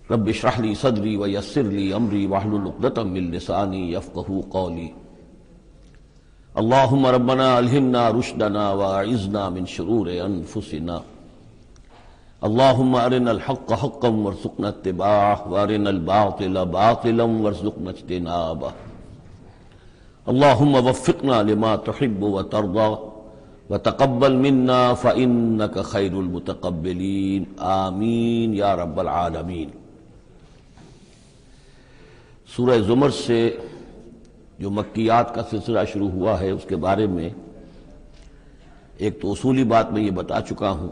رب اشرح لی صدری ویسر لی امری واحلل عقدۃ من لسانی یفقہوا قولی اللہم ربنا الہمنا رشدنا واعذنا من شرور انفسنا اللہم ارنا الحق حقا وارزقنا اتباعہ وارنا الباطل باطلا وارزقنا اجتنابہ اللہم وفقنا لما تحب وترضى وتقبل منا فإنك خیر المتقبلین آمین یا رب العالمین۔ سورہ زمر سے جو مکیات کا سلسلہ شروع ہوا ہے اس کے بارے میں ایک تو اصولی بات میں یہ بتا چکا ہوں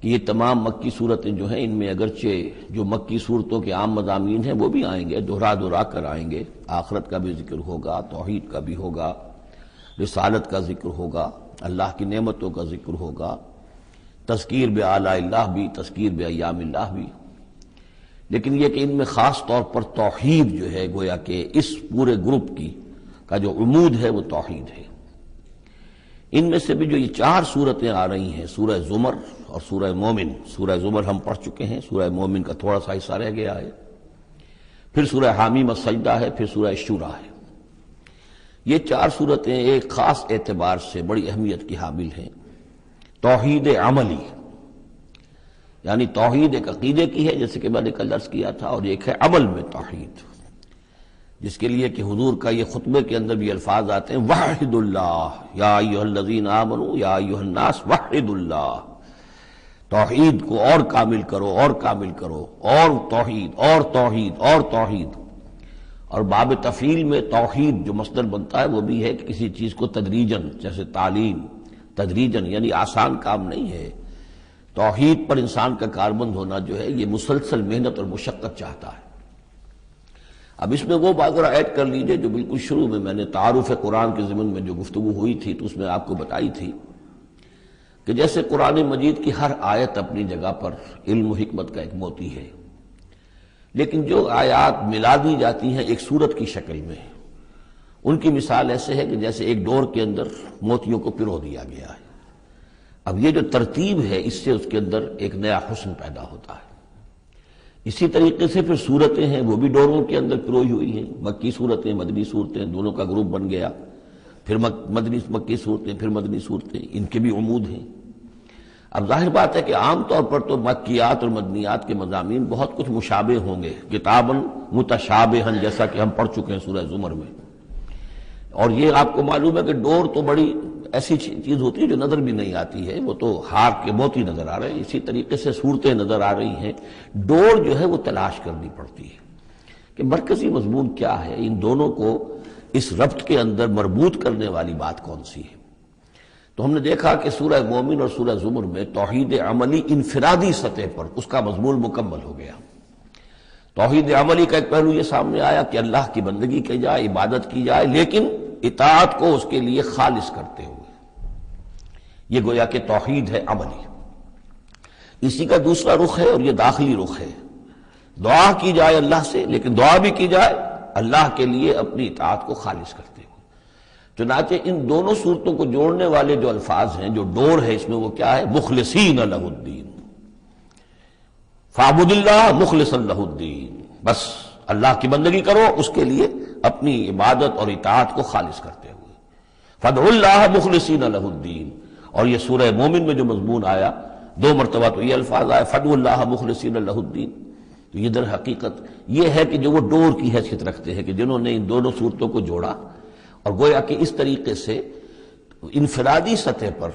کہ یہ تمام مکی صورتیں جو ہیں ان میں اگرچہ جو مکی صورتوں کے عام مضامین ہیں وہ بھی آئیں گے، دہرا کر آئیں گے، آخرت کا بھی ذکر ہوگا، توحید کا بھی ہوگا، رسالت کا ذکر ہوگا، اللہ کی نعمتوں کا ذکر ہوگا، تذکیر بآلاء اللہ بھی، تذکیر بایام اللہ بھی، لیکن یہ کہ ان میں خاص طور پر توحید جو ہے گویا کہ اس پورے گروپ کا جو عمود ہے وہ توحید ہے۔ ان میں سے بھی جو یہ چار صورتیں آ رہی ہیں، سورہ زمر اور سورہ مومن، سورہ زمر ہم پڑھ چکے ہیں، سورہ مومن کا تھوڑا سا حصہ رہ گیا ہے، پھر سورہ حامیم السجدہ ہے، پھر سورہ شورى ہے۔ یہ چار صورتیں ایک خاص اعتبار سے بڑی اہمیت کی حامل ہیں۔ توحید عملی یعنی توحید ایک عقیدے کی ہے جیسے کہ میں نے کل عرض کیا تھا، اور ایک ہے عمل میں توحید، جس کے لیے کہ حضور کا یہ خطبے کے اندر بھی الفاظ آتے ہیں وحد اللہ یا ایھا الذین آمنوا یا ایھا الناس وحد اللہ، توحید کو اور کامل کرو اور کامل کرو، اور توحید اور توحید اور توحید۔ اور باب تفعیل میں توحید جو مصدر بنتا ہے وہ بھی ہے کہ کسی چیز کو تدریجاً، جیسے تعلیم تدریجاً، یعنی آسان کام نہیں ہے۔ توحید پر انسان کا کاربند ہونا جو ہے یہ مسلسل محنت اور مشقت چاہتا ہے۔ اب اس میں وہ بات ذرا ایڈ کر لیجئے جو بالکل شروع میں نے تعارف قرآن کے ضمن میں جو گفتگو ہوئی تھی تو اس میں آپ کو بتائی تھی کہ جیسے قرآن مجید کی ہر آیت اپنی جگہ پر علم و حکمت کا ایک موتی ہے، لیکن جو آیات ملا دی جاتی ہیں ایک صورت کی شکل میں، ان کی مثال ایسے ہے کہ جیسے ایک ڈور کے اندر موتیوں کو پرو دیا گیا ہے۔ اب یہ جو ترتیب ہے اس سے اس کے اندر ایک نیا حسن پیدا ہوتا ہے۔ اسی طریقے سے پھر صورتیں ہیں وہ بھی ڈوروں کے اندر پروئی ہوئی ہیں، مکی صورتیں مدنی صورتیں، دونوں کا گروپ بن گیا، پھر مکی صورتیں پھر مدنی صورتیں، ان کے بھی عمود ہیں۔ اب ظاہر بات ہے کہ عام طور پر تو مکیات اور مدنیات کے مضامین بہت کچھ مشابہ ہوں گے، کتاباً متشابہاً، جیسا کہ ہم پڑھ چکے ہیں سورہ زمر میں۔ اور یہ آپ کو معلوم ہے کہ ڈور تو بڑی ایسی چیز ہوتی ہے جو نظر بھی نہیں آتی ہے، وہ تو ہار کے موتی نظر آ رہے ہیں، اسی طریقے سے صورتیں نظر آ رہی ہیں، ڈور جو ہے وہ تلاش کرنی پڑتی ہے کہ مرکزی مضمون کیا ہے، ان دونوں کو اس ربط کے اندر مربوط کرنے والی بات کون سی ہے۔ تو ہم نے دیکھا کہ سورہ مومن اور سورہ زمر میں توحید عملی انفرادی سطح پر اس کا مضمون مکمل ہو گیا۔ توحید عملی کا ایک پہلو یہ سامنے آیا کہ اللہ کی بندگی کی جائے، عبادت کی جائے، لیکن اطاعت کو اس کے لیے خالص کرتے ہوئے، یہ گویا کہ توحید ہے عملی۔ اسی کا دوسرا رخ ہے اور یہ داخلی رخ ہے، دعا کی جائے اللہ سے، لیکن دعا بھی کی جائے اللہ کے لیے اپنی اطاعت کو خالص کرتے ہوئے۔ چنانچہ ان دونوں صورتوں کو جوڑنے والے جو الفاظ ہیں، جو ڈور ہے اس میں، وہ کیا ہے؟ مخلصین لہ الدین، فاعبد اللہ مخلصا لہ الدین، بس اللہ کی بندگی کرو، اس کے لیے اپنی عبادت اور اطاعت کو خالص کرتے ہوئے۔ فادعوا اللہ مخلصین لہ الدین، اور یہ سورہ مومن میں جو مضمون آیا، دو مرتبہ تو یہ الفاظ آئے فادعوا اللہ مخلصین لہ الدین، تو یہ در حقیقت یہ ہے کہ جو وہ ڈور کی حیثیت رکھتے ہیں کہ جنہوں نے ان دونوں صورتوں کو جوڑا، اور گویا کہ اس طریقے سے انفرادی سطح پر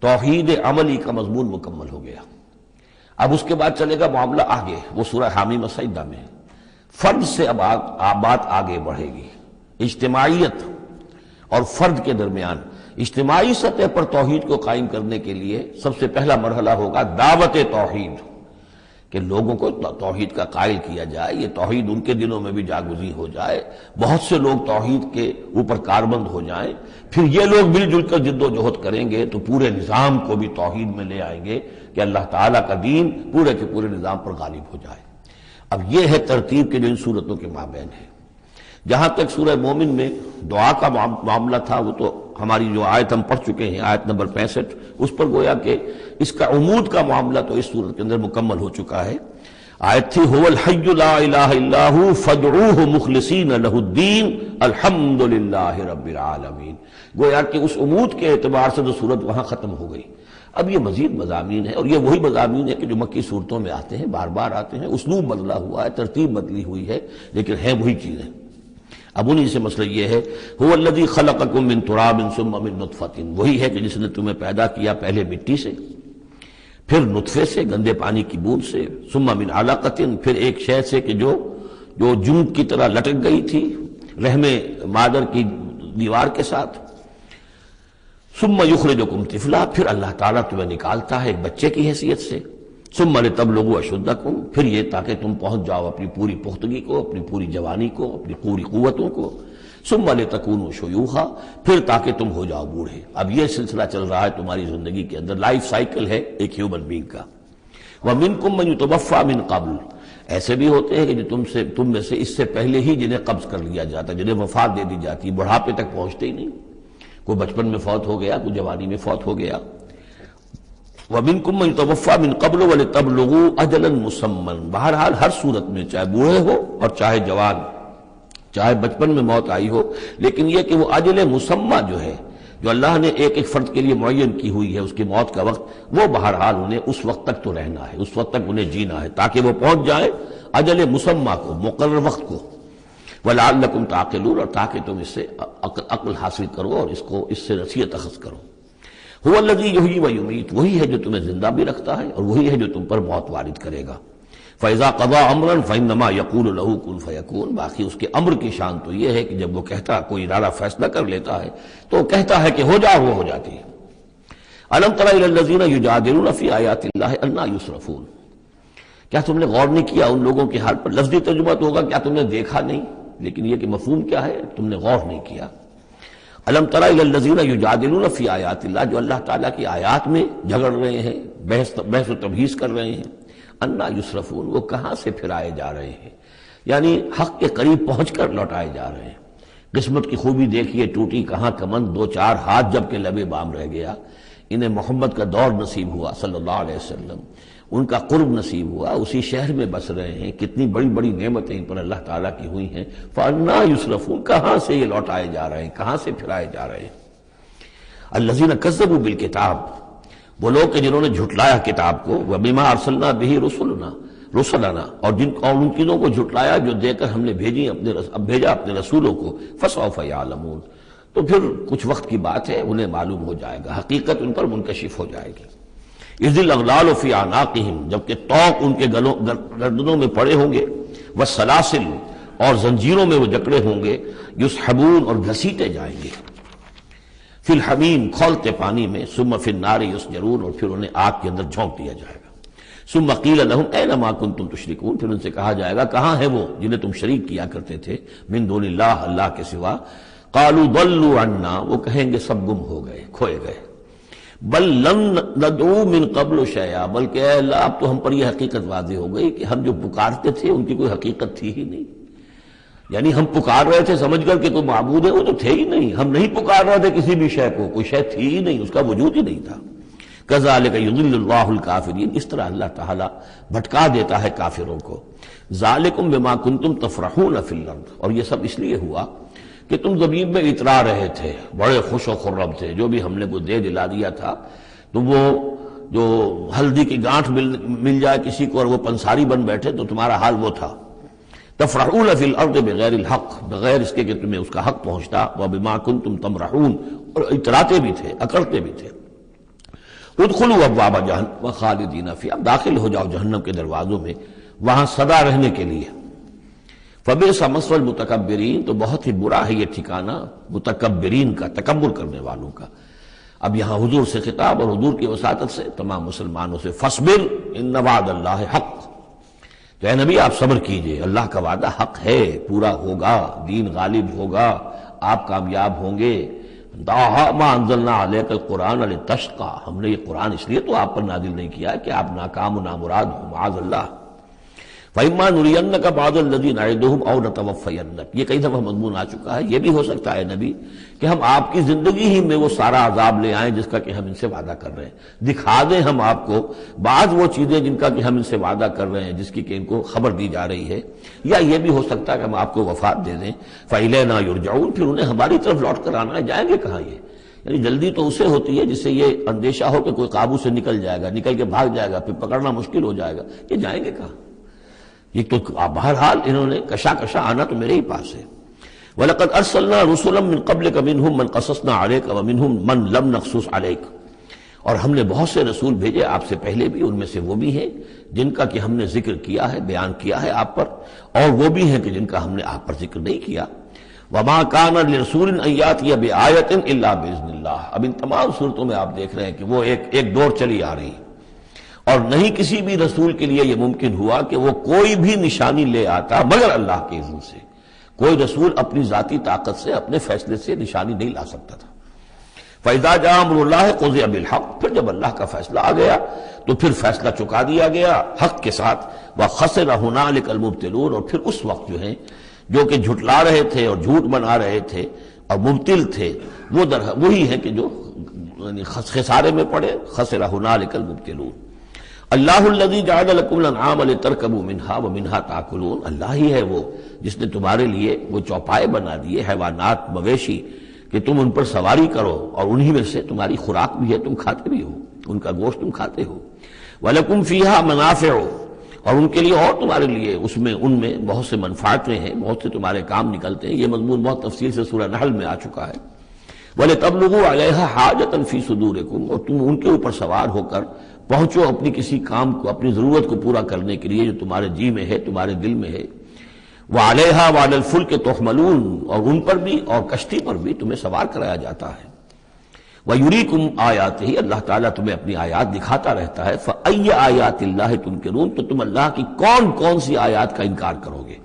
توحید عملی کا مضمون مکمل ہو گیا۔ اب اس کے بعد چلے گا معاملہ آگے، وہ سورہ حامیم السجدہ میں فرد سے اب بات آگے بڑھے گی، اجتماعیت اور فرد کے درمیان اجتماعی سطح پر توحید کو قائم کرنے کے لیے سب سے پہلا مرحلہ ہوگا دعوت توحید، کہ لوگوں کو توحید کا قائل کیا جائے، یہ توحید ان کے دلوں میں بھی جاگزی ہو جائے، بہت سے لوگ توحید کے اوپر کاربند ہو جائیں، پھر یہ لوگ مل جل کر جد و جہد کریں گے تو پورے نظام کو بھی توحید میں لے آئیں گے کہ اللہ تعالیٰ کا دین پورے کے پورے نظام پر غالب ہو جائے۔ اب یہ ہے ترتیب کے جو ان صورتوں کے مابین ہے۔ جہاں تک سورہ مومن میں دعا کا معاملہ تھا وہ تو ہماری جو آیت ہم پڑھ چکے ہیں، آیت نمبر 65، اس پر گویا کہ اس کا عمود کا معاملہ تو اس صورت کے اندر مکمل ہو چکا ہے۔ آیت تھی هو الحی لا الہ الا ہو فادعوہ مخلصین لہ الدین الحمد للہ رب العالمین. گویا کہ اس عمود کے اعتبار سے تو صورت وہاں ختم ہو گئی. اب یہ مزید مضامین ہے، اور یہ وہی مضامین ہے کہ جو مکی صورتوں میں آتے ہیں، بار بار آتے ہیں. اسلوب بدلا ہوا ہے، ترتیب بدلی ہوئی ہے، لیکن ہیں وہی چیزیں. اب انہی سے مسئلہ یہ ہے هو الذی خلقکم من تراب ثم من نطفۃ، وہی ہے کہ جس نے تمہیں پیدا کیا پہلے مٹی سے، پھر نطفے سے، گندے پانی کی بوند سے، ثم من علقۃ، پھر ایک شے سے کہ جو جنگ کی طرح لٹک گئی تھی رحم مادر کی دیوار کے ساتھ، ثم یخرجکم طفلا، پھر اللہ تعالیٰ تمہیں نکالتا ہے ایک بچے کی حیثیت سے، ثم لتبلغوا اشدکم، پھر یہ تاکہ تم پہنچ جاؤ اپنی پوری پختگی کو، اپنی پوری جوانی کو، اپنی پوری قوتوں کو، ثم لتکونوا شیوخا، پھر تاکہ تم ہو جاؤ بوڑھے. اب یہ سلسلہ چل رہا ہے تمہاری زندگی کے اندر، لائف سائیکل ہے ایک ہیومن بینگ کا. ومنکم من یتوفی من قبل، ایسے بھی ہوتے ہیں کہ جو تم میں سے اس سے پہلے ہی جنہیں قبض کر لیا جاتا، جنہیں وفات دے دی جاتی، بڑھاپے تک پہنچتے ہی نہیں. کوئی بچپن میں فوت ہو گیا، کوئی جوانی میں فوت ہو گیا. وَمِنْكُمْ مَنْ يُتَوَفَّى مِنْ قَبْلُ وَلِتَبْلُغُوا أَجَلًا مُّسَمًّى، بہرحال ہر صورت میں چاہے بوڑھے ہو اور چاہے جوان، چاہے بچپن میں موت آئی ہو، لیکن یہ کہ وہ اجل مسمى جو ہے، جو اللہ نے ایک ایک فرد کے لیے معین کی ہوئی ہے اس کی موت کا وقت، وہ بہرحال انہیں اس وقت تک تو رہنا ہے، اس وقت تک انہیں جینا ہے تاکہ وہ پہنچ جائے اجل مسمى کو، مقرر وقت کو. وَلَعَلَّكُمْ تَعْقِلُونَ، اور تاکہ تم اس سے عقل حاصل کرو اور اس سے نصیحت اخذ کرو. هو الذی یحیی و یمیت، وہی ہے جو تمہیں زندہ بھی رکھتا ہے اور وہی ہے جو تم پر موت وارد کرے گا. فَإِذَا قَضَىٰ أَمْرًا فَإِنَّمَا يَقُولُ لَهُ كُن فَيَكُونُ، باقی اس کے امر کی شان تو یہ ہے کہ جب وہ کہتا، کوئی ارادہ فیصلہ کر لیتا ہے تو وہ کہتا ہے کہ ہو جا، وہ ہو جاتی ہے. أَلَمْ تَرَ إِلَى الَّذِينَ يُجَادِلُونَ فِي آيَاتِ اللَّهِ أَنَّىٰ يُصْرَفُونَ، کیا تم نے غور نہیں کیا ان لوگوں کے حال پر؟ لفظی ترجمہ تو ہوگا کیا تم نے دیکھا نہیں، لیکن یہ کہ مفہوم کیا ہے، تم نے غور نہیں کیا. الم تر الی الذین یجادلون فی آیات اللہ، جو اللہ تعالیٰ کی آیات میں جھگڑ رہے ہیں، بحث و تبحیث کر رہے ہیں. انا یصرفون، وہ کہاں سے پھرائے جا رہے ہیں، یعنی حق کے قریب پہنچ کر لوٹائے جا رہے ہیں. قسمت کی خوبی دیکھیے، ٹوٹی کہاں کمند، دو چار ہاتھ جب کہ لبے بام رہ گیا. انہیں محمد کا دور نصیب ہوا صلی اللہ علیہ وسلم، ان کا قرب نصیب ہوا، اسی شہر میں بس رہے ہیں، کتنی بڑی بڑی نعمتیں ان پر اللہ تعالیٰ کی ہوئی ہیں. فَأَنَّىٰ يُصْرَفُونَ، کہاں سے یہ لوٹائے جا رہے ہیں، کہاں سے پھرائے جا رہے ہیں. الَّذِينَ كَذَّبُوا بِالْكِتَابِ، وہ لوگ کہ جنہوں نے جھٹلایا کتاب کو، وَبِمَا أَرْسَلْنَا بِهِ رُسُلَنَا، اور ان چیزوں کو جھٹلایا جو دے کر ہم نے بھیجا اپنے رسولوں کو. فَسَوْفَ يَعْلَمُونَ، تو پھر کچھ وقت کی بات ہے، انہیں معلوم ہو جائے گا، حقیقت ان پر منکشف ہو جائے گی. اذ الاغلال فی اعناقہم، جبکہ طوق ان کے گردنوں میں پڑے ہوں گے، والسلاسل، اور زنجیروں میں وہ جکڑے ہوں گے، یسحبون، اور گھسیٹے جائیں گے، فی الحمیم، کھولتے پانی میں، ثم فی النار یسجرون، اور پھر انہیں آگ کے اندر جھونک دیا جائے گا. ثم قیل لہم این ما کنتم تشرکون، پھر ان سے کہا جائے گا کہاں ہیں وہ جنہیں تم شریک کیا کرتے تھے، من دون اللہ، اللہ کے سوا. قالوا ضلوا عنا، وہ کہیں گے سب گم ہو گئے، کھوئے گئے. بل لم ندعو من قبل شیئا، بلکہ اے اللہ اب تو ہم پر یہ حقیقت واضح ہو گئی کہ ہم جو پکارتے تھے ان کی کوئی حقیقت تھی ہی نہیں. یعنی ہم پکار رہے تھے سمجھ کر کہ کوئی معبود ہے، وہ تو تھے ہی نہیں. ہم نہیں پکار رہے تھے کسی بھی شے کو، کوئی شے تھی ہی نہیں، اس کا وجود ہی نہیں تھا. کذالک یضل اللہ الکافرین، اس طرح اللہ تعالیٰ بھٹکا دیتا ہے کافروں کو. ذالکم بما کنتم تفرحون فی الارض، اور یہ سب اس لیے ہوا کہ تم زمین میں اترا رہے تھے، بڑے خوش و خرم تھے، جو بھی ہم نے کو دے دلا دیا تھا. تو وہ جو ہلدی کی گانٹھ مل جائے کسی کو اور وہ پنساری بن بیٹھے تو تمہارا حال وہ تھا. تفرحون فی الارض بغیر الحق، بغیر اس کے کہ تمہیں اس کا حق پہنچتا. وبما کنتم تمرحون، اور اتراتے بھی تھے، اکڑتے بھی تھے. ادخلوا ابواب جہنم خالدین فیہا، اب داخل ہو جاؤ جہنم کے دروازوں میں، وہاں سدا رہنے کے لیے. فبئس مثوى المتکبرین، تو بہت ہی برا ہے یہ ٹھکانہ متکبرین کا، تکبر کرنے والوں کا. اب یہاں حضور سے خطاب اور حضور کی وساطت سے تمام مسلمانوں سے. فاصبر ان وعد اللہ حق، تو اے نبی آپ صبر کیجئے، اللہ کا وعدہ حق ہے، پورا ہوگا، دین غالب ہوگا، آپ کامیاب ہوں گے. ما انزلنا علیک القرآن لتشقى، ہم نے یہ قرآن اس لیے تو آپ پر نازل نہیں کیا کہ آپ ناکام و نامراد ہوں، معاذ اللہ. فَإِمَّا نُرِيَنَّكَ بَعْضَ الَّذِي نَعِدُهُمْ أَوْ نَتَوَفَّيَنَّكَ، یہ کئی دفعہ مضمون آ چکا ہے۔ یہ بھی ہو سکتا ہے نبی کہ ہم آپ کی زندگی ہی میں وہ سارا عذاب لے آئیں جس کا کہ ہم ان سے وعدہ کر رہے ہیں، دکھا دیں ہم آپ کو بعض وہ چیزیں جن کا کہ ہم ان سے وعدہ کر رہے ہیں، جس کی کہ ان کو خبر دی جا رہی ہے، یا یہ بھی ہو سکتا ہے کہ ہم آپ کو وفات دے دیں۔ فَإِلَيْنَا يُرْجَعُونَ، پھر انہیں ہماری طرف لوٹ کر آنا ہے۔ جائیں گے کہاں یہ؟ یعنی جلدی تو اسے ہوتی ہے جس سے یہ اندیشہ ہو کہ کوئی قابو سے نکل جائے گا، نکل کے بھاگ جائے گا، پھر پکڑنا مشکل ہو جائے گا۔ یہ جائیں گے کہاں؟ یہ تو بہرحال انہوں نے کشا آنا تو میرے ہی پاس ہے۔ وَلَقَدْ أَرْسَلْنَا رُسُلًا مِّن قَبْلِكَ مِنْهُمْ مَنْ قَصَصْنَا عَلَيْكَ وَمِنْهُمْ مَنْ لَمْ نَقْصُصْ عَلَيْكَ، اور ہم نے بہت سے رسول بھیجے آپ سے پہلے بھی، ان میں سے وہ بھی ہیں جن کا کہ ہم نے ذکر کیا ہے، بیان کیا ہے آپ پر، اور وہ بھی ہیں کہ جن کا ہم نے آپ پر ذکر نہیں کیا۔ وَمَا كَانَ لِرَسُولٍ أَن يَأْتِيَ بِآيَةٍ إِلَّا بِإِذْنِ اللَّهِ، اب ان تمام صورتوں میں آپ دیکھ رہے ہیں کہ وہ ایک دور چلی آ رہی ہے، اور نہیں کسی بھی رسول کے لیے یہ ممکن ہوا کہ وہ کوئی بھی نشانی لے آتا مگر اللہ کے اذن سے۔ کوئی رسول اپنی ذاتی طاقت سے، اپنے فیصلے سے نشانی نہیں لا سکتا تھا۔ فَإِذَا جَاءَ أَمْرُ اللَّهِ قُضِيَ بِالْحَقِّ، پھر جب اللہ کا فیصلہ آ گیا تو پھر فیصلہ چکا دیا گیا حق کے ساتھ۔ وَخَسِرَ هُنَالِكَ الْمُبْطِلُونَ، اور پھر اس وقت جو کہ جھٹلا رہے تھے اور جھوٹ بنا رہے تھے اور مبطل تھے، وہ وہی ہیں کہ جو خسارے میں پڑے۔ خَسِرَ هُنَالِكَ الْمُبْطِلُونَ۔ اللہ الذی جعل لکم الانعام لترکبوا منها ومنها تاکلون، اللہ ہی ہے وہ جس نے تمہارے لیے وہ چوپائے بنا دیے، حیوانات مویشی، کہ تم ان پر سواری کرو، اور انہی میں سے تمہاری خوراک بھی ہے، تم کھاتے بھی ہو، ان کا گوشت تم کھاتے ہو۔ وَلَكُمْ فِيهَا مَنَافِعُ، اور ان کے لیے اور تمہارے لیے ان میں بہت سے منفعتیں ہیں، بہت سے تمہارے کام نکلتے ہیں۔ یہ مضمون بہت تفصیل سے سورہ نحل میں آ چکا ہے۔ وَلِتَبْلُغُوا عَلَيْهَا حَاجَةً فِي صُدُورِكُمْ، اور تم ان کے اوپر سوار ہو کر پہنچو اپنی کسی کام کو، اپنی ضرورت کو پورا کرنے کے لیے جو تمہارے جی میں ہے، تمہارے دل میں ہے۔ وَعَلَيْهَا وَعَلَى الْفُلْكِ تُحْمَلُونَ، اور ان پر بھی اور کشتی پر بھی تمہیں سوار کرایا جاتا ہے۔ وَيُرِيكُمْ آيَاتِهِ، اللہ تعالیٰ تمہیں اپنی آیات دکھاتا رہتا ہے۔ فَأَيَّ آيَاتِ اللَّهِ تُنْكِرُونَ، تو تم اللہ کی کون کون سی آیات کا انکار کرو گے؟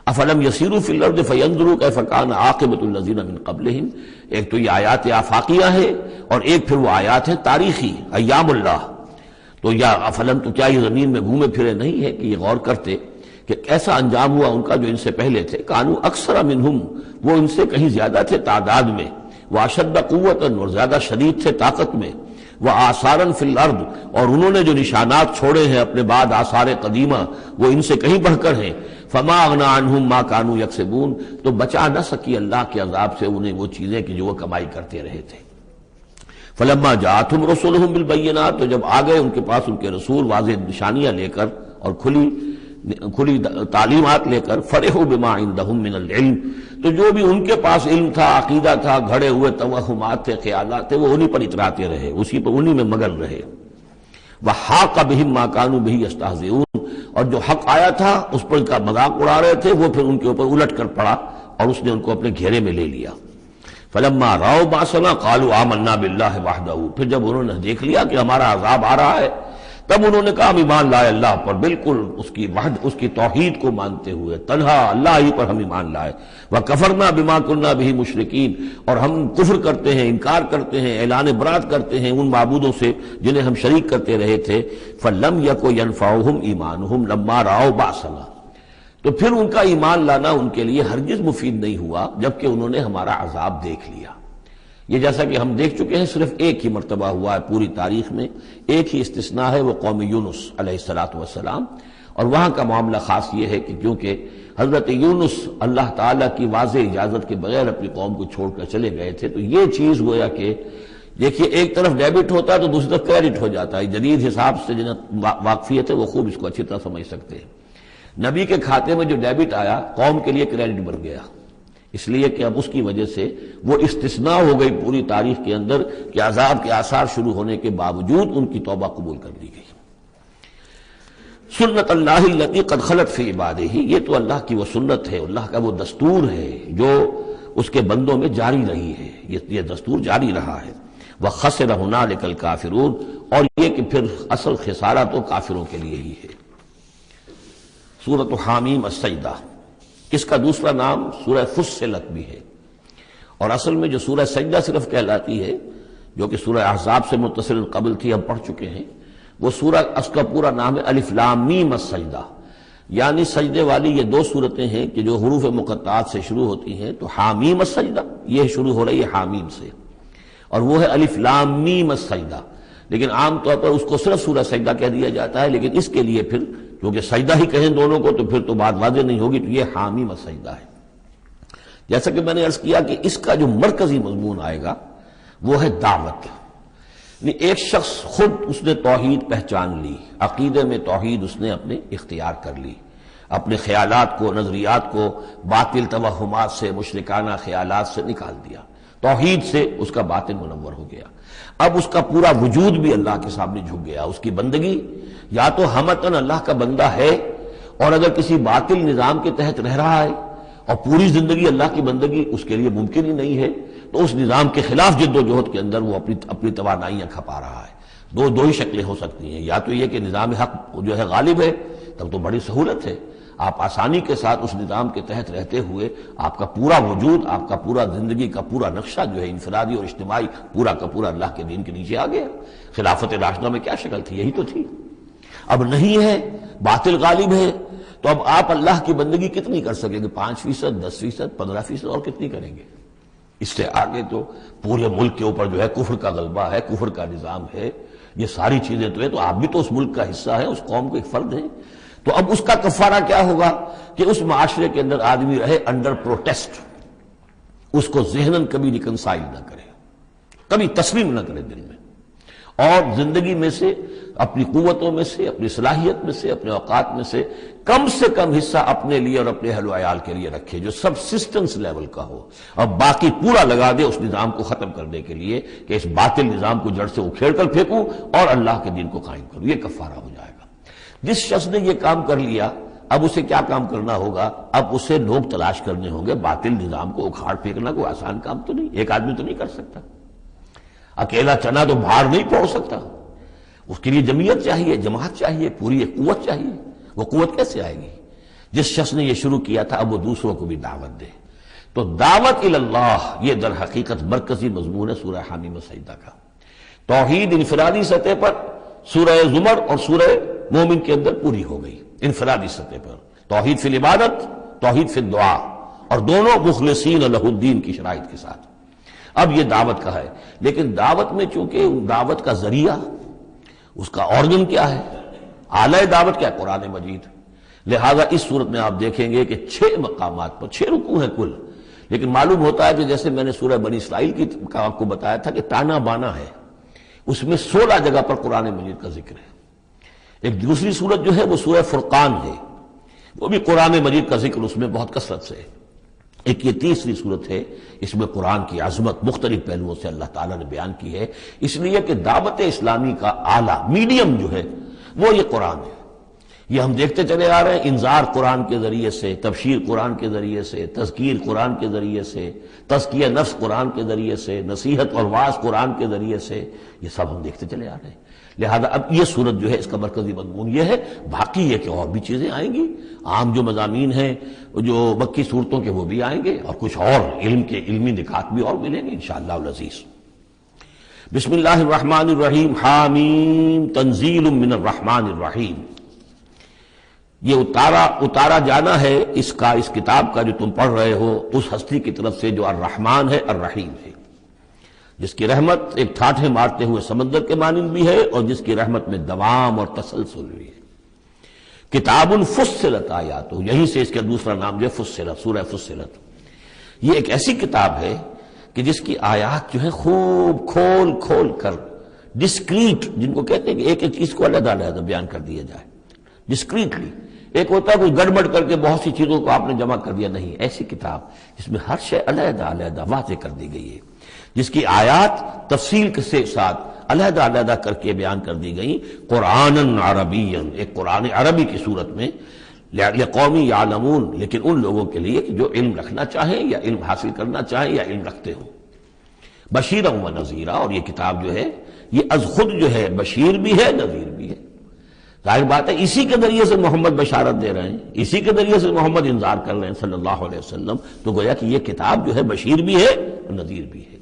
افلم یسیروا فی الارض فینظروا کیف کان عاقبۃ الذین من قبلہم، ایک تو یہ آیات آفاقیہ ہے، اور ایک پھر وہ آیات ہے تاریخی، ایام اللہ۔ تو یا افلم، تو کیا یہ زمین میں گھومے پھرے نہیں ہے کہ یہ غور کرتے کہ کیسا انجام ہوا ان کا جو ان سے پہلے تھے؟ کانوا اکثر منہم، وہ ان سے کہیں زیادہ تھے تعداد میں، واشد قوۃ، اور زیادہ شدید تھے طاقت میں، وآثارا فی الارض، اور انہوں نے جو نشانات چھوڑے ہیں اپنے بعد آثار قدیمہ وہ ان سے کہیں بڑھ کر ہیں۔ فما اغنی عنہم ما کانوا یکسبون، تو بچا نہ سکی اللہ کے عذاب سے انہیں وہ چیزیں کہ جو وہ کمائی کرتے رہے تھے۔ فلما جاءتهم رسلهم بالبینات، تو جب آ گئے ان کے پاس ان کے رسول واضح نشانیاں لے کر اور کھلی تعلیمات لے کر، فرحوا بما عندهم من العلم، تو جو بھی ان کے پاس علم تھا، عقیدہ تھا، گھڑے ہوئے توہمات تھے، خیالات تھے، وہ انہی پر اتراتے رہے، اسی پر انہی میں مگن رہے۔ وحاق بهم ما كانوا به يستهزئون، اور جو حق آیا تھا اس پر کا مذاق اڑا رہے تھے، وہ پھر ان کے اوپر الٹ کر پڑا اور اس نے ان کو اپنے گھیرے میں لے لیا۔ فلما رأوا بأسنا قالوا آمنا بالله وحده، پھر جب انہوں نے دیکھ لیا کہ ہمارا عذاب آ رہا ہے، تب انہوں نے کہا ہم ایمان لائے اللہ پر، بالکل اس کی توحید کو مانتے ہوئے، تنہا اللہ ہی پر ہم ایمان لائے۔ وَكَفَرْنَا بِمَا كُنَّا بِهِ مُشْرِكِينَ، اور ہم کفر کرتے ہیں، انکار کرتے ہیں، اعلان برات کرتے ہیں ان معبودوں سے جنہیں ہم شریک کرتے رہے تھے۔ فَلَمْ يَكُ يَنْفَعُهُمْ إِيمَانُهُمْ لَمَّا رَأَوْا بَأْسَنَا، تو پھر ان کا ایمان لانا ان کے لیے ہرگز مفید نہیں ہوا جبکہ انہوں نے ہمارا عذاب دیکھ لیا۔ یہ جیسا کہ ہم دیکھ چکے ہیں صرف ایک ہی مرتبہ ہوا ہے پوری تاریخ میں، ایک ہی استثناء ہے، وہ قوم یونس علیہ السلام، اور وہاں کا معاملہ خاص یہ ہے کہ کیونکہ حضرت یونس اللہ تعالیٰ کی واضح اجازت کے بغیر اپنی قوم کو چھوڑ کر چلے گئے تھے، تو یہ چیز گویا کہ دیکھیے ایک طرف ڈیبٹ ہوتا ہے تو دوسری طرف کریڈٹ ہو جاتا ہے۔ جدید حساب سے جنہیں واقفیت ہے وہ خوب اس کو اچھی طرح سمجھ سکتے ہیں۔ نبی کے کھاتے میں جو ڈیبٹ آیا قوم کے لیے کریڈٹ بن گیا، اس لیے کہ اب اس کی وجہ سے وہ استثناء ہو گئی پوری تاریخ کے اندر کہ عذاب کے آثار شروع ہونے کے باوجود ان کی توبہ قبول کر لی گئی۔ سنت اللہ التی قد خلت فی عبادہ، یہ تو اللہ کی وہ سنت ہے، اللہ کا وہ دستور ہے جو اس کے بندوں میں جاری رہی ہے، یہ دستور جاری رہا ہے۔ وخسر ہنالک الکافرون، اور یہ کہ پھر اصل خسارہ تو کافروں کے لیے ہی ہے۔ سورۃ حامیم السجدہ، اس کا دوسرا نام سورہ فصلت بھی ہے، اور اصل میں جو سورہ سجدہ صرف کہلاتی ہے جو کہ سورہ احزاب سے متصل قبل تھی، ہم پڑھ چکے ہیں، وہ سورہ اس کا پورا نام ہے الف لام میم السجدہ، یعنی سجدے والی یہ دو صورتیں ہیں کہ جو حروف مقطعات سے شروع ہوتی ہیں، تو حامیم السجدہ یہ شروع ہو رہی ہے حامیم سے، اور وہ ہے الف لام میم السجدہ، لیکن عام طور پر اس کو صرف سورہ سجدہ کہہ دیا جاتا ہے، لیکن اس کے لیے پھر کیونکہ سجدہ ہی کہیں دونوں کو تو پھر تو بات واضح نہیں ہوگی، تو یہ حامیم السجدہ ہے۔ جیسا کہ میں نے عرض کیا کہ اس کا جو مرکزی مضمون آئے گا وہ ہے دعوت، یعنی ایک شخص خود اس نے توحید پہچان لی، عقیدے میں توحید اس نے اپنے اختیار کر لی، اپنے خیالات کو، نظریات کو باطل توہمات سے، مشرکانہ خیالات سے نکال دیا، توحید سے اس کا باطن منور ہو گیا۔ اب اس کا پورا وجود بھی اللہ کے سامنے جھک گیا، اس کی بندگی یا تو ہمتن اللہ کا بندہ ہے، اور اگر کسی باطل نظام کے تحت رہ رہا ہے اور پوری زندگی اللہ کی بندگی اس کے لیے ممکن ہی نہیں ہے، تو اس نظام کے خلاف جد و جہد کے اندر وہ اپنی توانائیاں کھپا رہا ہے۔ دو ہی شکلیں ہو سکتی ہیں، یا تو یہ کہ نظام حق جو ہے غالب ہے، تب تو بڑی سہولت ہے، آپ آسانی کے ساتھ اس نظام کے تحت رہتے ہوئے آپ کا پورا وجود، آپ کا پورا زندگی کا پورا نقشہ جو ہے انفرادی اور اجتماعی پورا کا پورا اللہ کے دین کے نیچے آ گیا۔ خلافت راشدہ میں کیا شکل تھی؟ یہی تو تھی۔ اب نہیں ہے، باطل غالب ہے، تو اب آپ اللہ کی بندگی کتنی کر سکیں گے؟ 5%، 10%، 15%، اور کتنی کریں گے؟ اس سے آگے تو پورے ملک کے اوپر جو ہے کفر کا غلبہ ہے، کفر کا نظام ہے، یہ ساری چیزیں تو ہے، تو آپ بھی تو اس ملک کا حصہ ہیں، اس قوم کے ایک فرد ہیں۔ تو اب اس کا کفارہ کیا ہوگا کہ اس معاشرے کے اندر آدمی رہے انڈر پروٹیسٹ، اس کو ذہناً کبھی ریکنسائل نہ کرے، کبھی تسلیم نہ کرے دل میں، اور زندگی میں سے، اپنی قوتوں میں سے، اپنی صلاحیت میں سے، اپنے اوقات میں سے کم حصہ اپنے لیے اور اپنے اہل و عیال کے لیے رکھے جو سبسسٹنس لیول کا ہو، اور باقی پورا لگا دے اس نظام کو ختم کرنے کے لیے کہ اس باطل نظام کو جڑ سے اکھیڑ کر پھینکوں اور اللہ کے دین کو قائم کروں۔ یہ کفارہ ہو جائے گا۔ جس شخص نے یہ کام کر لیا، اب اسے کیا کام کرنا ہوگا؟ اب اسے لوگ تلاش کرنے ہوں گے۔ باطل نظام کو اکھاڑ پھینکنا کوئی آسان کام تو نہیں، ایک آدمی تو نہیں کر سکتا، اکیلا چنا تو بھاڑ نہیں پھوڑ سکتا، اس کے لیے جمعیت چاہیے، جماعت چاہیے، پوری ایک قوت چاہیے۔ وہ قوت کیسے آئے گی؟ جس شخص نے یہ شروع کیا تھا اب وہ دوسروں کو بھی دعوت دے۔ تو دعوت اللہ یہ در حقیقت مرکزی مضمون ہے سورہ حامیم السجدہ کا۔ توحید انفرادی سطح پر سورہ زمر اور سورہ مومن کے اندر پوری ہو گئی، انفرادی سطح پر توحید فی العبادت، توحید فی الدعا، اور دونوں مخلصین لہ الدین کی شرائط کے ساتھ۔ اب یہ دعوت کا ہے، لیکن دعوت میں چونکہ دعوت کا ذریعہ، اس کا آرگن کیا ہے؟ اعلی دعوت کیا ہے؟ قرآن مجید۔ لہذا اس صورت میں آپ دیکھیں گے کہ 6 مقامات پر 6 رکوع ہیں کل، لیکن معلوم ہوتا ہے کہ جیسے میں نے سورہ بنی اسرائیل کی آپ کو بتایا تھا کہ تانا بانا ہے، اس میں 16 جگہ پر قرآن مجید کا ذکر ہے۔ ایک دوسری صورت جو ہے وہ سورہ فرقان ہے، وہ بھی قرآن مجید کا ذکر اس میں بہت کثرت سے ہے۔ ایک یہ تیسری صورت ہے، اس میں قرآن کی عظمت مختلف پہلوؤں سے اللہ تعالیٰ نے بیان کی ہے، اس لیے کہ دعوت اسلامی کا اعلیٰ میڈیم جو ہے وہ یہ قرآن ہے۔ یہ ہم دیکھتے چلے آ رہے ہیں، انذار قرآن کے ذریعے سے، تبشیر قرآن کے ذریعے سے، تذکیر قرآن کے ذریعے سے، تزکیہ نفس قرآن کے ذریعے سے، نصیحت اور وعظ قرآن کے ذریعے سے، یہ سب ہم دیکھتے چلے آ رہے ہیں۔ لہذا اب یہ صورت جو ہے اس کا مرکزی مضمون یہ ہے، باقی یہ کہ اور بھی چیزیں آئیں گی، عام جو مضامین ہیں جو مکی صورتوں کے وہ بھی آئیں گے، اور کچھ اور علم کے علمی نکات بھی اور ملیں گے انشاءاللہ العزیز۔ بسم اللہ الرحمن الرحیم، حامیم تنزیل من الرحمن الرحیم۔ یہ اتارا جانا ہے اس کتاب کا جو تم پڑھ رہے ہو اس ہستی کی طرف سے جو الرحمن ہے، الرحیم ہے، جس کی رحمت ایک ٹھاٹھے مارتے ہوئے سمندر کے مانند بھی ہے اور جس کی رحمت میں دوام اور تسلسل بھی ہے۔ کتاب فصلت آیاتہ، یہیں سے اس کا دوسرا نام جو ہے فصلت، سورہ فصلت۔ یہ ایک ایسی کتاب ہے کہ جس کی آیات جو ہے خوب کھول کھول کر ڈسکریٹ، جن کو کہتے ہیں کہ ایک ایک چیز کو علیحدہ علیحدہ بیان کر دیا جائے ڈسکریٹلی۔ ایک ہوتا ہے کوئی گڑبڑ کر کے بہت سی چیزوں کو آپ نے جمع کر دیا، نہیں، ایسی کتاب جس میں ہر شے علیحدہ علیحدہ واضح کر دی گئی ہے، جس کی آیات تفصیل کے ساتھ علیحدہ علیحدہ کر کے بیان کر دی گئی، قرآنً عربیًا، ایک قرآن عربی کی صورت میں، لقوم یعلمون، لیکن ان لوگوں کے لیے کہ جو علم رکھنا چاہیں یا علم حاصل کرنا چاہیں یا علم رکھتے ہوں، بشیرًا و نذیرا۔ اور یہ کتاب جو ہے یہ از خود جو ہے بشیر بھی ہے، نذیر بھی ہے۔ ظاہر بات ہے اسی کے ذریعے سے محمد بشارت دے رہے ہیں، اسی کے ذریعے سے محمد انذار کر رہے ہیں صلی اللہ علیہ وسلم، تو گویا کہ یہ کتاب جو ہے بشیر بھی ہے، نذیر بھی ہے۔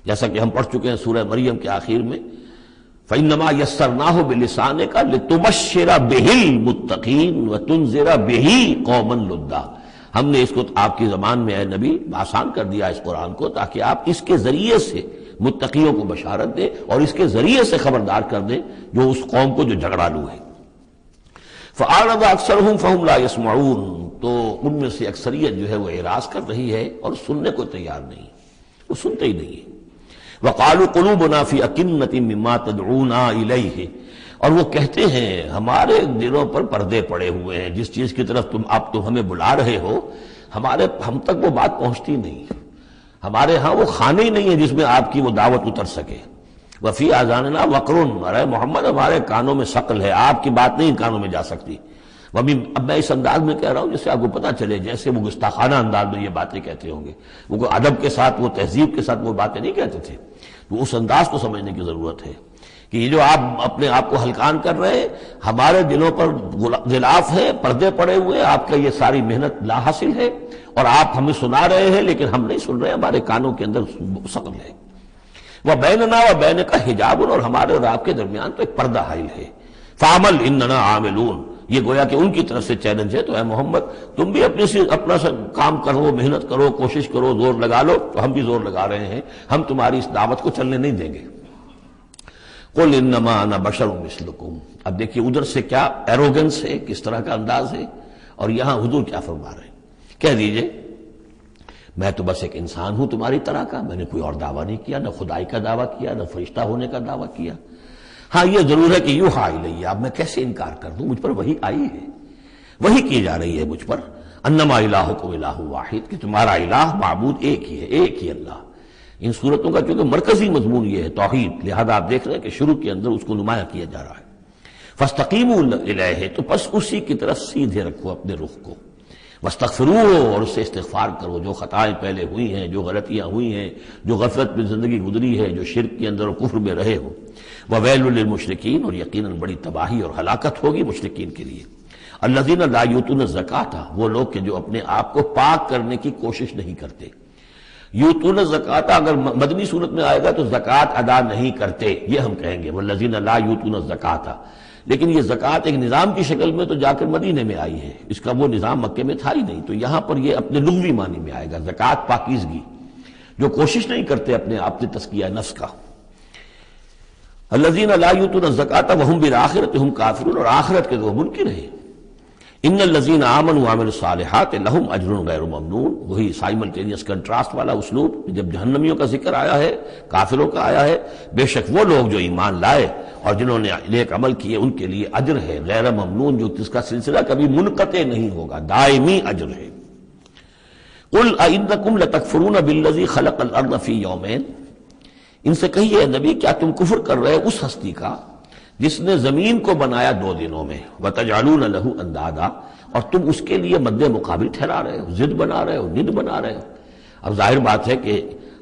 جیسا کہ ہم پڑھ چکے ہیں سورہ مریم کے آخر میں، فإنما يسرناه بلسانك لتبشر به المتقين وتنذر به قوما لدا، ہم نے اس کو آپ کی زبان میں اے نبی آسان کر دیا اس قرآن کو، تاکہ آپ اس کے ذریعے سے متقیوں کو بشارت دیں اور اس کے ذریعے سے خبردار کر دیں جو اس قوم کو جو جھگڑالو ہے۔ فأعرض أكثرهم فهم لا يسمعون، تو ان میں سے اکثریت جو ہے وہ اعراض کر رہی ہے اور سننے کو تیار نہیں، وہ سنتے ہی نہیں ہے۔ وقالوا قلوبنا في أكنة مما تدعونا إليه، اور وہ کہتے ہیں ہمارے دلوں پر پردے پڑے ہوئے ہیں، جس چیز کی طرف تم ہمیں بلا رہے ہو ہم تک وہ بات پہنچتی نہیں، ہمارے ہاں وہ خانے ہی نہیں ہے جس میں آپ کی وہ دعوت اتر سکے۔ وفی آذاننا وقر، ارے محمد ہمارے کانوں میں ثقل ہے، آپ کی بات نہیں کانوں میں جا سکتی۔ اب میں اس انداز میں کہہ رہا ہوں جس سے آپ کو پتہ چلے، جیسے وہ گستاخانہ انداز میں یہ باتیں کہتے ہوں گے، وہ کوئی ادب کے ساتھ، وہ تہذیب کے ساتھ وہ باتیں نہیں کہتے تھے، تو اس انداز کو سمجھنے کی ضرورت ہے کہ یہ جو آپ اپنے آپ کو ہلکان کر رہے ہیں، ہمارے دلوں پر غلاف ہے، پردے پڑے ہوئے، آپ کا یہ ساری محنت لا حاصل ہے، اور آپ ہمیں سنا رہے ہیں لیکن ہم نہیں سن رہے، ہمارے کانوں کے اندر ثقل ہے۔ وَبَيْنَنَا وَبَيْنَكَ حِجَابٌ، اور ہمارے اور آپ کے درمیان تو ایک پردہ حائل ہے۔ فَعَمَلْ إِنَّنَا عَامِلُونَ، یہ گویا کہ ان کی طرف سے چیلنج ہے، تو اے محمد تم بھی اپنا کام کرو، محنت کرو، کوشش کرو، زور لگا لو، تو ہم بھی زور لگا رہے ہیں، ہم تمہاری اس دعوت کو چلنے نہیں دیں گے۔ قُلْ إِنَّمَا أَنَا بَشَرٌ مِثْلُكُمْ، اب دیکھیے ادھر سے کیا ایروگنس ہے، کس طرح کا انداز ہے، اور یہاں حضور کیا فرما رہے ہیں، کہہ دیجئے میں تو بس ایک انسان ہوں تمہاری طرح کا، میں نے کوئی اور دعویٰ نہیں کیا، نہ خدائی کا دعویٰ کیا، نہ فرشتہ ہونے کا دعویٰ کیا۔ ہاں یہ ضرور ہے کہ یوحیٰ الیہ، اب میں کیسے انکار کر دوں، مجھ پر وحی آئی ہے، وحی کی جا رہی ہے مجھ پر، انما الہکم الہ واحد، کہ تمہارا الہ معبود ایک ہی ہے، ایک ہی اللہ۔ ان صورتوں کا چونکہ مرکزی مضمون یہ ہے توحید، لہذا آپ دیکھ رہے ہیں کہ شروع کے اندر اس کو نمایاں کیا جا رہا ہے۔ فاستقیموا الیہ، تو پس اسی کی طرف سیدھے رکھو اپنے رخ کو، واستغفروہ، اور اس سے استغفار کرو، جو خطائیں پہلے ہوئی ہیں، جو غلطیاں ہوئی ہیں، جو غفلت میں زندگی گزری ہے، جو شرک کے اندر اور کفر میں رہے ہو۔ وویل للمشرکین، اور یقیناً بڑی تباہی اور ہلاکت ہوگی مشرکین کے لیے۔ الذین لا یؤتون الزکاۃ، وہ لوگ کہ جو اپنے آپ کو پاک کرنے کی کوشش نہیں کرتے۔ یؤتون الزکاۃ اگر مدنی صورت میں آئے گا تو زکوٰۃ ادا نہیں کرتے، یہ ہم کہیں گے، والذین لا یؤتون الزکاۃ، لیکن یہ زکوٰۃ ایک نظام کی شکل میں تو جا کر مدینے میں آئی ہے، اس کا وہ نظام مکے میں تھا ہی نہیں، تو یہاں پر یہ اپنے لغوی معنی میں آئے گا، زکوٰۃ پاکیزگی، جو کوشش نہیں کرتے اپنے آپ سے تزکیہ نفس کا۔ الذین لا یؤتون الزکاۃ وهم بالآخرۃ هم کافرون، اور آخرت کے وہ منکر ہیں۔ ان الذین آمنوا وعملوا الصالحات لهم اجر غیر ممنون، وہی سائملٹینیس کنٹراسٹ والا اسلوب، جب جہنمیوں کا ذکر آیا ہے، کافروں کا آیا ہے، بے شک وہ لوگ جو ایمان لائے اور جنہوں نے نیک عمل کیے ان کے لیے اجر ہے غیر ممنون، جو جس کا سلسلہ کبھی منقطع نہیں ہوگا، دائمی اجر ہے۔ قل أئنکم لتکفرون بالذی خلق الارض فی یومین، ان سے کہیے نبی کیا تم کفر کر رہے اس ہستی کا جس نے زمین کو بنایا 2 دنوں میں، وتجعلون له اندادا، اور تم اس کے لیے مد مقابل ٹھہرا رہے ہو، ضد بنا رہے ہو، ند بنا رہے ہو۔ اب ظاہر بات ہے کہ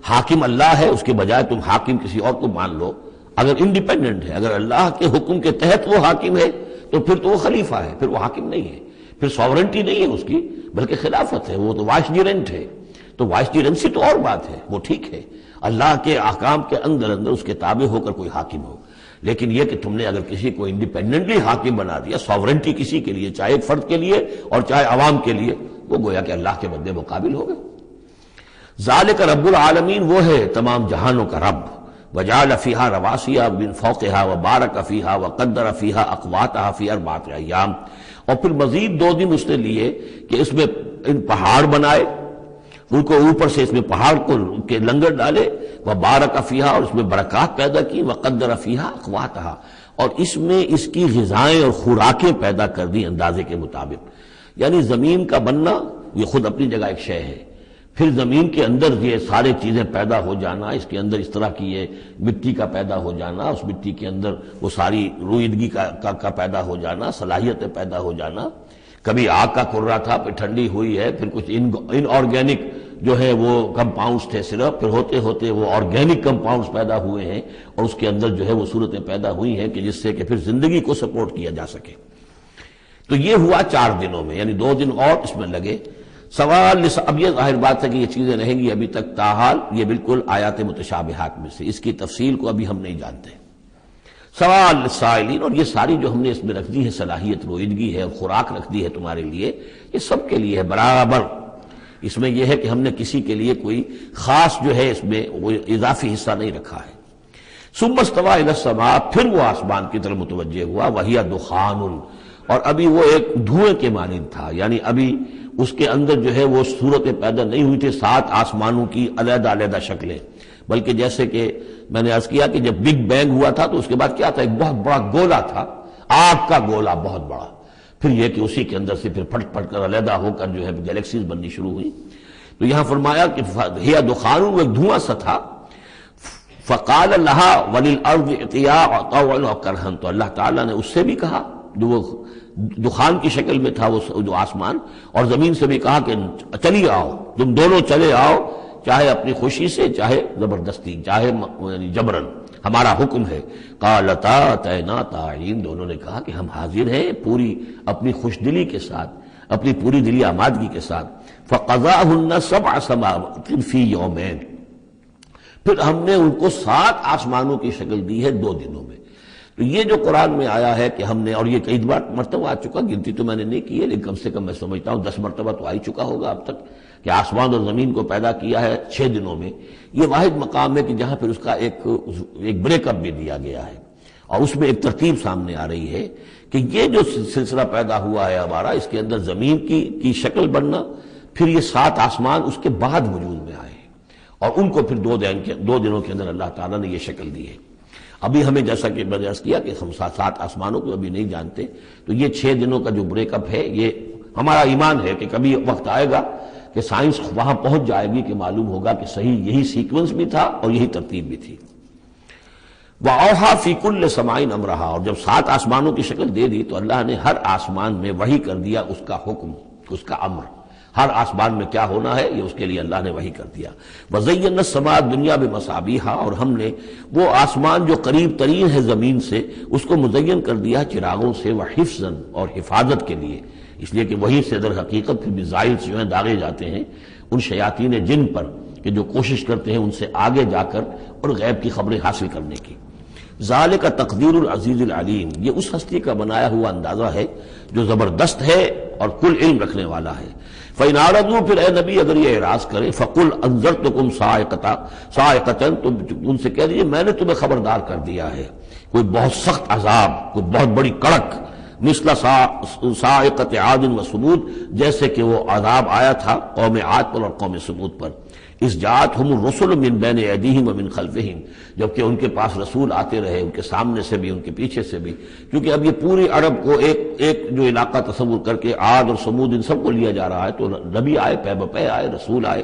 حاکم اللہ ہے، اس کے بجائے تم حاکم کسی اور کو مان لو، اگر انڈیپینڈنٹ ہے، اگر اللہ کے حکم کے تحت وہ حاکم ہے تو پھر تو وہ خلیفہ ہے، پھر وہ حاکم نہیں ہے، پھر ساورنٹی نہیں ہے اس کی بلکہ خلافت ہے، وہ تو وائسجرنٹ ہے، تو وائسجرنسی تو اور بات ہے، وہ ٹھیک ہے، اللہ کے احکام کے اندر اس کے تابع ہو کر کوئی حاکم ہو، لیکن یہ کہ تم نے اگر کسی کو انڈیپینڈنٹلی حاکم بنا دیا، ساورنٹی کسی کے لیے، چاہے ایک فرد کے لیے اور چاہے عوام کے لیے، وہ گویا کہ اللہ کے مد مقابل ہو گئے۔ ذالک رب العالمین، وہ ہے تمام جہانوں کا رب، وجعل فیہا رواسیہ من فوقہا وبارک فیہا وقدر فیہا اقواتہا فی 4 ایام، اور پھر مزید 2 دن اس نے لیے کہ اس میں ان پہاڑ بنائے، ان کو اوپر سے اس میں پہاڑ کو کے لنگر ڈالے، وبارک فیہا، اور اس میں برکات پیدا کی، وقدر فیہا اقواتہا، اور اس میں اس کی غذائیں اور خوراکیں پیدا کر دی اندازے کے مطابق۔ یعنی زمین کا بننا یہ خود اپنی جگہ ایک شے ہے، پھر زمین کے اندر یہ سارے چیزیں پیدا ہو جانا، اس کے اندر اس طرح کی یہ مٹی کا پیدا ہو جانا، اس مٹی کے اندر وہ ساری روئیدگی کا پیدا ہو جانا، صلاحیتیں پیدا ہو جانا، کبھی آگ کا کرا تھا پھر ٹھنڈی ہوئی ہے، پھر کچھ ان آرگینک جو ہے وہ کمپاؤنڈز تھے صرف، پھر ہوتے ہوتے وہ آرگینک کمپاؤنڈز پیدا ہوئے ہیں، اور اس کے اندر جو ہے وہ صورتیں پیدا ہوئی ہیں کہ جس سے کہ پھر زندگی کو سپورٹ کیا جا سکے۔ تو یہ ہوا 4 دنوں میں، یعنی 2 دن اور اس میں لگے۔ سوال اب یہ ظاہر بات ہے کہ یہ چیزیں رہیں گی ابھی تک، تاحال یہ بالکل آیات متشابہات میں سے، اس کی تفصیل کو ابھی ہم نہیں جانتے۔ سوال سائلین، اور یہ ساری جو ہم نے اس میں رکھ دی ہے صلاحیت روئیدگی ہے اور خوراک رکھ دی ہے تمہارے لیے، یہ سب کے لیے ہے برابر۔ اس میں یہ ہے کہ ہم نے کسی کے لیے کوئی خاص جو ہے اس میں وہ اضافی حصہ نہیں رکھا ہے۔ ثم استوى الى السماء، پھر وہ آسمان کی طرف متوجہ ہوا، وہی دخان، اور ابھی وہ ایک دھوئیں کے مانند تھا، یعنی ابھی اس کے اندر جو ہے وہ صورتیں پیدا نہیں ہوئی تھی 7 آسمانوں کی علیحدہ علیحدہ شکلیں، بلکہ جیسے کہ میں نے عرض کیا کہ جب بگ بینگ ہوا تھا تو اس کے بعد کیا تھا، ایک بہت بڑا گولا تھا، آگ کا گولا بہت بڑا، پھر یہ کہ اسی کے اندر سے پھر پھٹ پھٹ کر علیحدہ ہو کر جو ہے گیلیکسیز بننی شروع ہوئی۔ تو یہاں فرمایا کہ ہی دخان، وہ ایک دھواں سا تھا، فقال لها وللارض ائتيا طوعا وكرها، تو اللہ تعالیٰ نے اس سے بھی کہا جو وہ دخان کی شکل میں تھا وہ جو آسمان، اور زمین سے بھی کہا کہ چلی آؤ، تم دونوں چلے آؤ، چاہے اپنی خوشی سے، چاہے زبردستی، چاہے یعنی جبرن، ہمارا حکم ہے۔ قالتا اتینا طاعین، دونوں نے کہا کہ ہم حاضر ہیں پوری اپنی خوش دلی کے ساتھ، اپنی پوری دلی آمادگی کے ساتھ۔ فقضاهن 7 سماوات فی یومین، پھر ہم نے ان کو 7 آسمانوں کی شکل دی ہے 2 دنوں میں۔ تو یہ جو قرآن میں آیا ہے کہ ہم نے، اور یہ کئی مرتبہ آ چکا، گنتی تو میں نے نہیں کی ہے لیکن کم سے کم میں سمجھتا ہوں 10 مرتبہ تو آ ہی چکا ہوگا اب تک، کہ آسمان اور زمین کو پیدا کیا ہے 6 دنوں میں۔ یہ واحد مقام ہے کہ جہاں پھر اس کا ایک بریک اپ بھی دیا گیا ہے، اور اس میں ایک ترتیب سامنے آ رہی ہے کہ یہ جو سلسلہ پیدا ہوا ہے ہمارا، اس کے اندر زمین کی شکل بننا، پھر یہ 7 آسمان اس کے بعد وجود میں آئے، اور ان کو پھر 2 دنوں کے اندر اللہ تعالیٰ نے یہ شکل دی ہے۔ ابھی ہمیں جیسا کہ میں نے عرض کیا کہ ہم 7 آسمانوں کو ابھی نہیں جانتے، تو یہ 6 دنوں کا جو بریک اپ ہے، یہ ہمارا ایمان ہے کہ کبھی وقت آئے گا کہ سائنس وہاں پہنچ جائے گی کہ معلوم ہوگا کہ صحیح یہی سیکوینس بھی تھا اور یہی ترتیب بھی تھی۔ وَأَوْحَىٰ فِي كُلِّ سَمَاءٍ أَمْرَهَا، اور جب 7 آسمانوں کی شکل دے دی تو اللہ نے ہر آسمان میں وحی کر دیا اس کا حکم، اس کا امر، ہر آسمان میں کیا ہونا ہے یہ اس کے لیے اللہ نے وحی کر دیا۔ وَزَيَّنَّا السَّمَاءَ الدُّنْيَا بِمَصَابِيحَ، اور ہم نے وہ آسمان جو قریب ترین ہے زمین سے اس کو مزین کر دیا چراغوں سے، وَحِفْظًا، اور حفاظت کے لیے، اس لیے کہ وہی سے در حقیقت پھر میزائل جو ہیں داغے جاتے ہیں ان شیاطین جن پر کہ جو کوشش کرتے ہیں ان سے آگے جا کر اور غیب کی خبریں حاصل کرنے کی۔ ذالک تقدیر العزیز العلیم، یہ اس ہستی کا بنایا ہوا اندازہ ہے جو زبردست ہے اور کل علم رکھنے والا ہے۔ فَإِنْ أَعْرَضُوا، پھر اے نبی اگر یہ اعراض کرے، فَقُلْ أَنذَرْتُكُمْ صَاعِقَةً، تو ان سے کہہ دیجیے میں نے تمہیں خبردار کر دیا ہے کوئی بہت سخت عذاب، کوئی بہت بڑی کڑک، مثل صاعقۃ عاد و ثمود، جیسے کہ وہ عذاب آیا تھا قوم عاد پر اور قوم ثمود پر، اس جاءتہم الرسل من بین ایدیہم ومن خلفہم، جبکہ ان کے پاس رسول آتے رہے ان کے سامنے سے بھی ان کے پیچھے سے بھی، کیونکہ اب یہ پوری عرب کو ایک جو علاقہ تصور کر کے عاد اور ثمود ان سب کو لیا جا رہا ہے، تو نبی آئے، پے بپے آئے، رسول آئے۔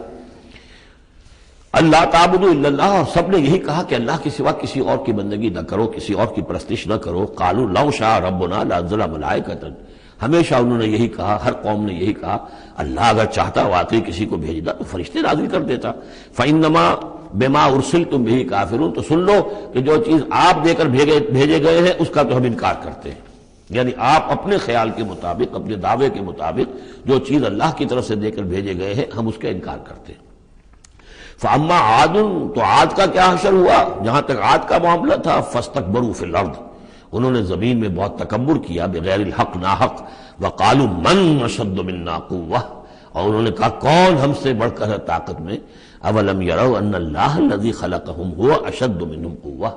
اللہ تعبدوا الا اللہ، اور سب نے یہی کہا کہ اللہ کے سوا کسی اور کی بندگی نہ کرو، کسی اور کی پرستش نہ کرو۔ قالوا لو شاء ربنا لانزل ملائکۃ، ہمیشہ انہوں نے یہی کہا، ہر قوم نے یہی کہا اللہ اگر چاہتا واقعی کسی کو بھیجتا تو فرشتے نازل کر دیتا۔ فإنما بما ارسلتم به کافرون، تو سن لو کہ جو چیز آپ دے کر بھیجے گئے ہیں اس کا تو ہم انکار کرتے ہیں، یعنی آپ اپنے خیال کے مطابق، اپنے دعوے کے مطابق جو چیز اللہ کی طرف سے دے کر بھیجے گئے ہیں ہم اس کا انکار کرتے ہیں۔ فاما عاد، تو عاد کا کیا حشر ہوا، جہاں تک عاد کا معاملہ تھا، فاستکبروا فی الارض، انہوں نے زمین میں بہت تکبر کیا بغیر الحق، ناحق، وقالوا من اشد منا قوہ، اور انہوں نے کہا کون ہم سے بڑھ کر ہے طاقت میں۔ اولم یروا ان اللہ الذی خلقہم هو اشد منہم قوہ،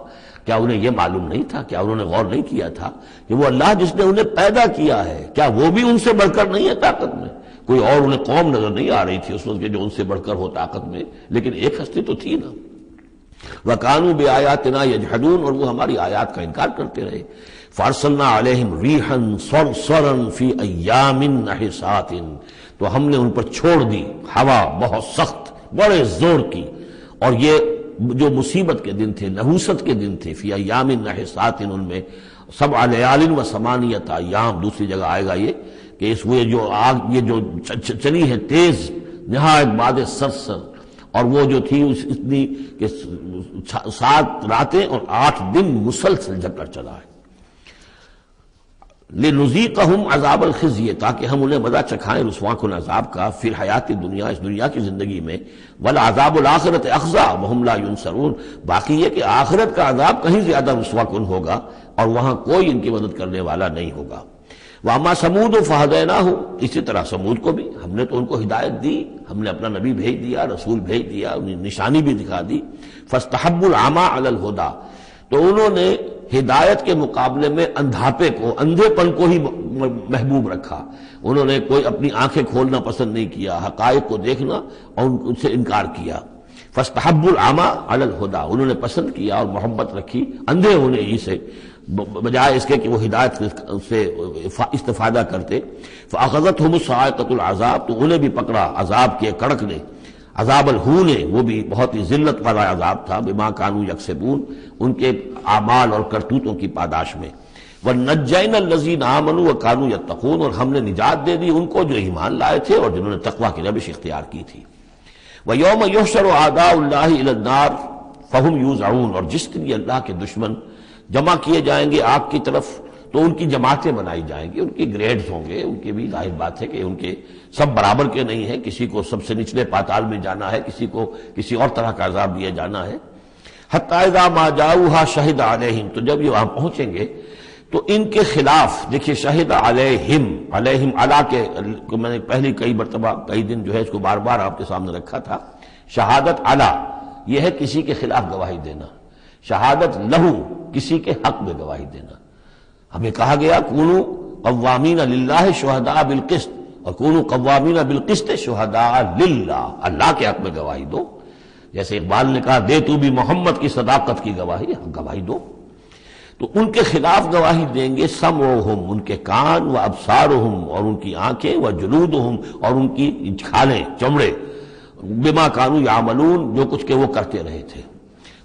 کیا انہیں یہ معلوم نہیں تھا، کیا انہوں نے غور نہیں کیا تھا کہ وہ اللہ جس نے انہیں پیدا کیا ہے کیا وہ بھی ان سے بڑھ کر نہیں ہے طاقت میں؟ کوئی اور انہیں قوم نظر نہیں آ رہی تھی اس وقت جو ان سے بڑھ کر ہو طاقت میں، لیکن ایک ہستی تو تھی نا۔ وَكَانُوا بِآيَاتِنَا يَجْحَدُونَ، اور وہ ہماری آیات کا انکار کرتے رہے۔ فَأَرْسَلْنَا عَلَيْهِمْ رِيحًا صَرْصَرًا فِي أَيَّامٍ نَحِسَاتٍ، تو ہم نے ان پر چھوڑ دی ہوا بہت سخت، بڑے زور کی، اور یہ جو مصیبت کے دن تھے، نحوست کے دن تھے، فی ایام نحسات، ان میں 7 لیال و 8 ایام، دوسری جگہ آئے گا یہ کہ اس وہ جو آگ یہ جو چلی ہے تیز نہایت باد سرسر، اور وہ جو تھی اتنی کہ 7 راتیں اور 8 دن مسلسل جھکڑ چلا ہے۔ لنذیقہم عذاب الخزی، تاکہ ہم انہیں مزہ چکھائیں رسوا کن عذاب کا، فی الحیات دنیا، اس دنیا کی زندگی میں، والعذاب الآخرۃ اخزی وہم لا ینصرون، باقی یہ کہ آخرت کا عذاب کہیں زیادہ رسوا کن ہوگا اور وہاں کوئی ان کی مدد کرنے والا نہیں ہوگا۔ وَأَمَّا ثَمُودُ فَهَدَيْنَاهُمْ، اسی طرح سمود کو بھی ہم نے تو ان کو ہدایت دی، ہم نے اپنا نبی بھیج دیا، رسول بھیج دیا، انہیں نشانی بھی دکھا دی۔ فَاسْتَحَبُّوا الْعَمَىٰ عَلَى الْهُدَىٰ، تو انہوں نے ہدایت کے مقابلے میں اندھاپے کو، اندھے پن کو ہی محبوب رکھا، انہوں نے کوئی اپنی آنکھیں کھولنا پسند نہیں کیا، حقائق کو دیکھنا اور ان سے انکار کیا۔ فَاسْتَحَبُّوا الْعَمَىٰ عَلَى الْهُدَىٰ، انہوں نے پسند کیا اور محبت رکھی اندھے ہونے ہی سے، بجائے اس کے کہ وہ ہدایت سے استفادہ کرتے۔ فَأَخَذَتْهُمُ الصَّاعِقَةُ الْعَذَابُ، تو انہیں بھی پکڑا عذاب کے کڑک نے، عذاب الہون، وہ بھی بہت ہی ذلت والا عذاب تھا، بما کانوا یکسبون، ان کے اعمال اور کرتوتوں کی پاداش میں۔ وَنَجَّيْنَا الَّذِينَ آمَنُوا وَكَانُوا يَتَّقُونَ، اور ہم نے نجات دے دی ان کو جو ایمان لائے تھے اور جنہوں نے تقوی کی روش اختیار کی تھی۔ وَيَوْمَ يُحْشَرُ أَعْدَاءُ اللَّهِ إِلَى النَّارِ فَهُمْ يُوزَعُونَ، اور جس دن یہ اللہ کے دشمن جمع کیے جائیں گے آگ کی طرف تو ان کی جماعتیں بنائی جائیں گی، ان کی گریڈز ہوں گے، ان کی بھی ظاہر بات ہے کہ ان کے سب برابر کے نہیں ہیں، کسی کو سب سے نچلے پاتال میں جانا ہے، کسی کو کسی اور طرح کا عذاب دیا جانا ہے۔ حتی اذا ما جاؤہا شہد علیہم، تو جب یہ وہاں پہنچیں گے تو ان کے خلاف، دیکھیے شہد علیہم، علیہم علا کے میں نے پہلی کئی مرتبہ کئی دن جو ہے اس کو بار بار آپ کے سامنے رکھا تھا، شہادت علا یہ ہے کسی کے خلاف گواہی دینا، شہادت لہو کسی کے حق میں گواہی دینا۔ ہمیں کہا گیا کونوا قوامین للہ شہداء بالقسط، اور کونوا قوامین بالقسط شہداء للہ، اللہ کے حق میں گواہی دو، جیسے اقبال نے کہا دے تو بھی محمد کی صداقت کی گواہی، گواہی دو۔ تو ان کے خلاف گواہی دیں گے سمعہم، ان کے کان، و ابصارہم، اور ان کی آنکھیں، و جلودہم، اور ان کی کھالیں، چمڑے، بما کانوا یعملون، جو کچھ کہ وہ کرتے رہے تھے۔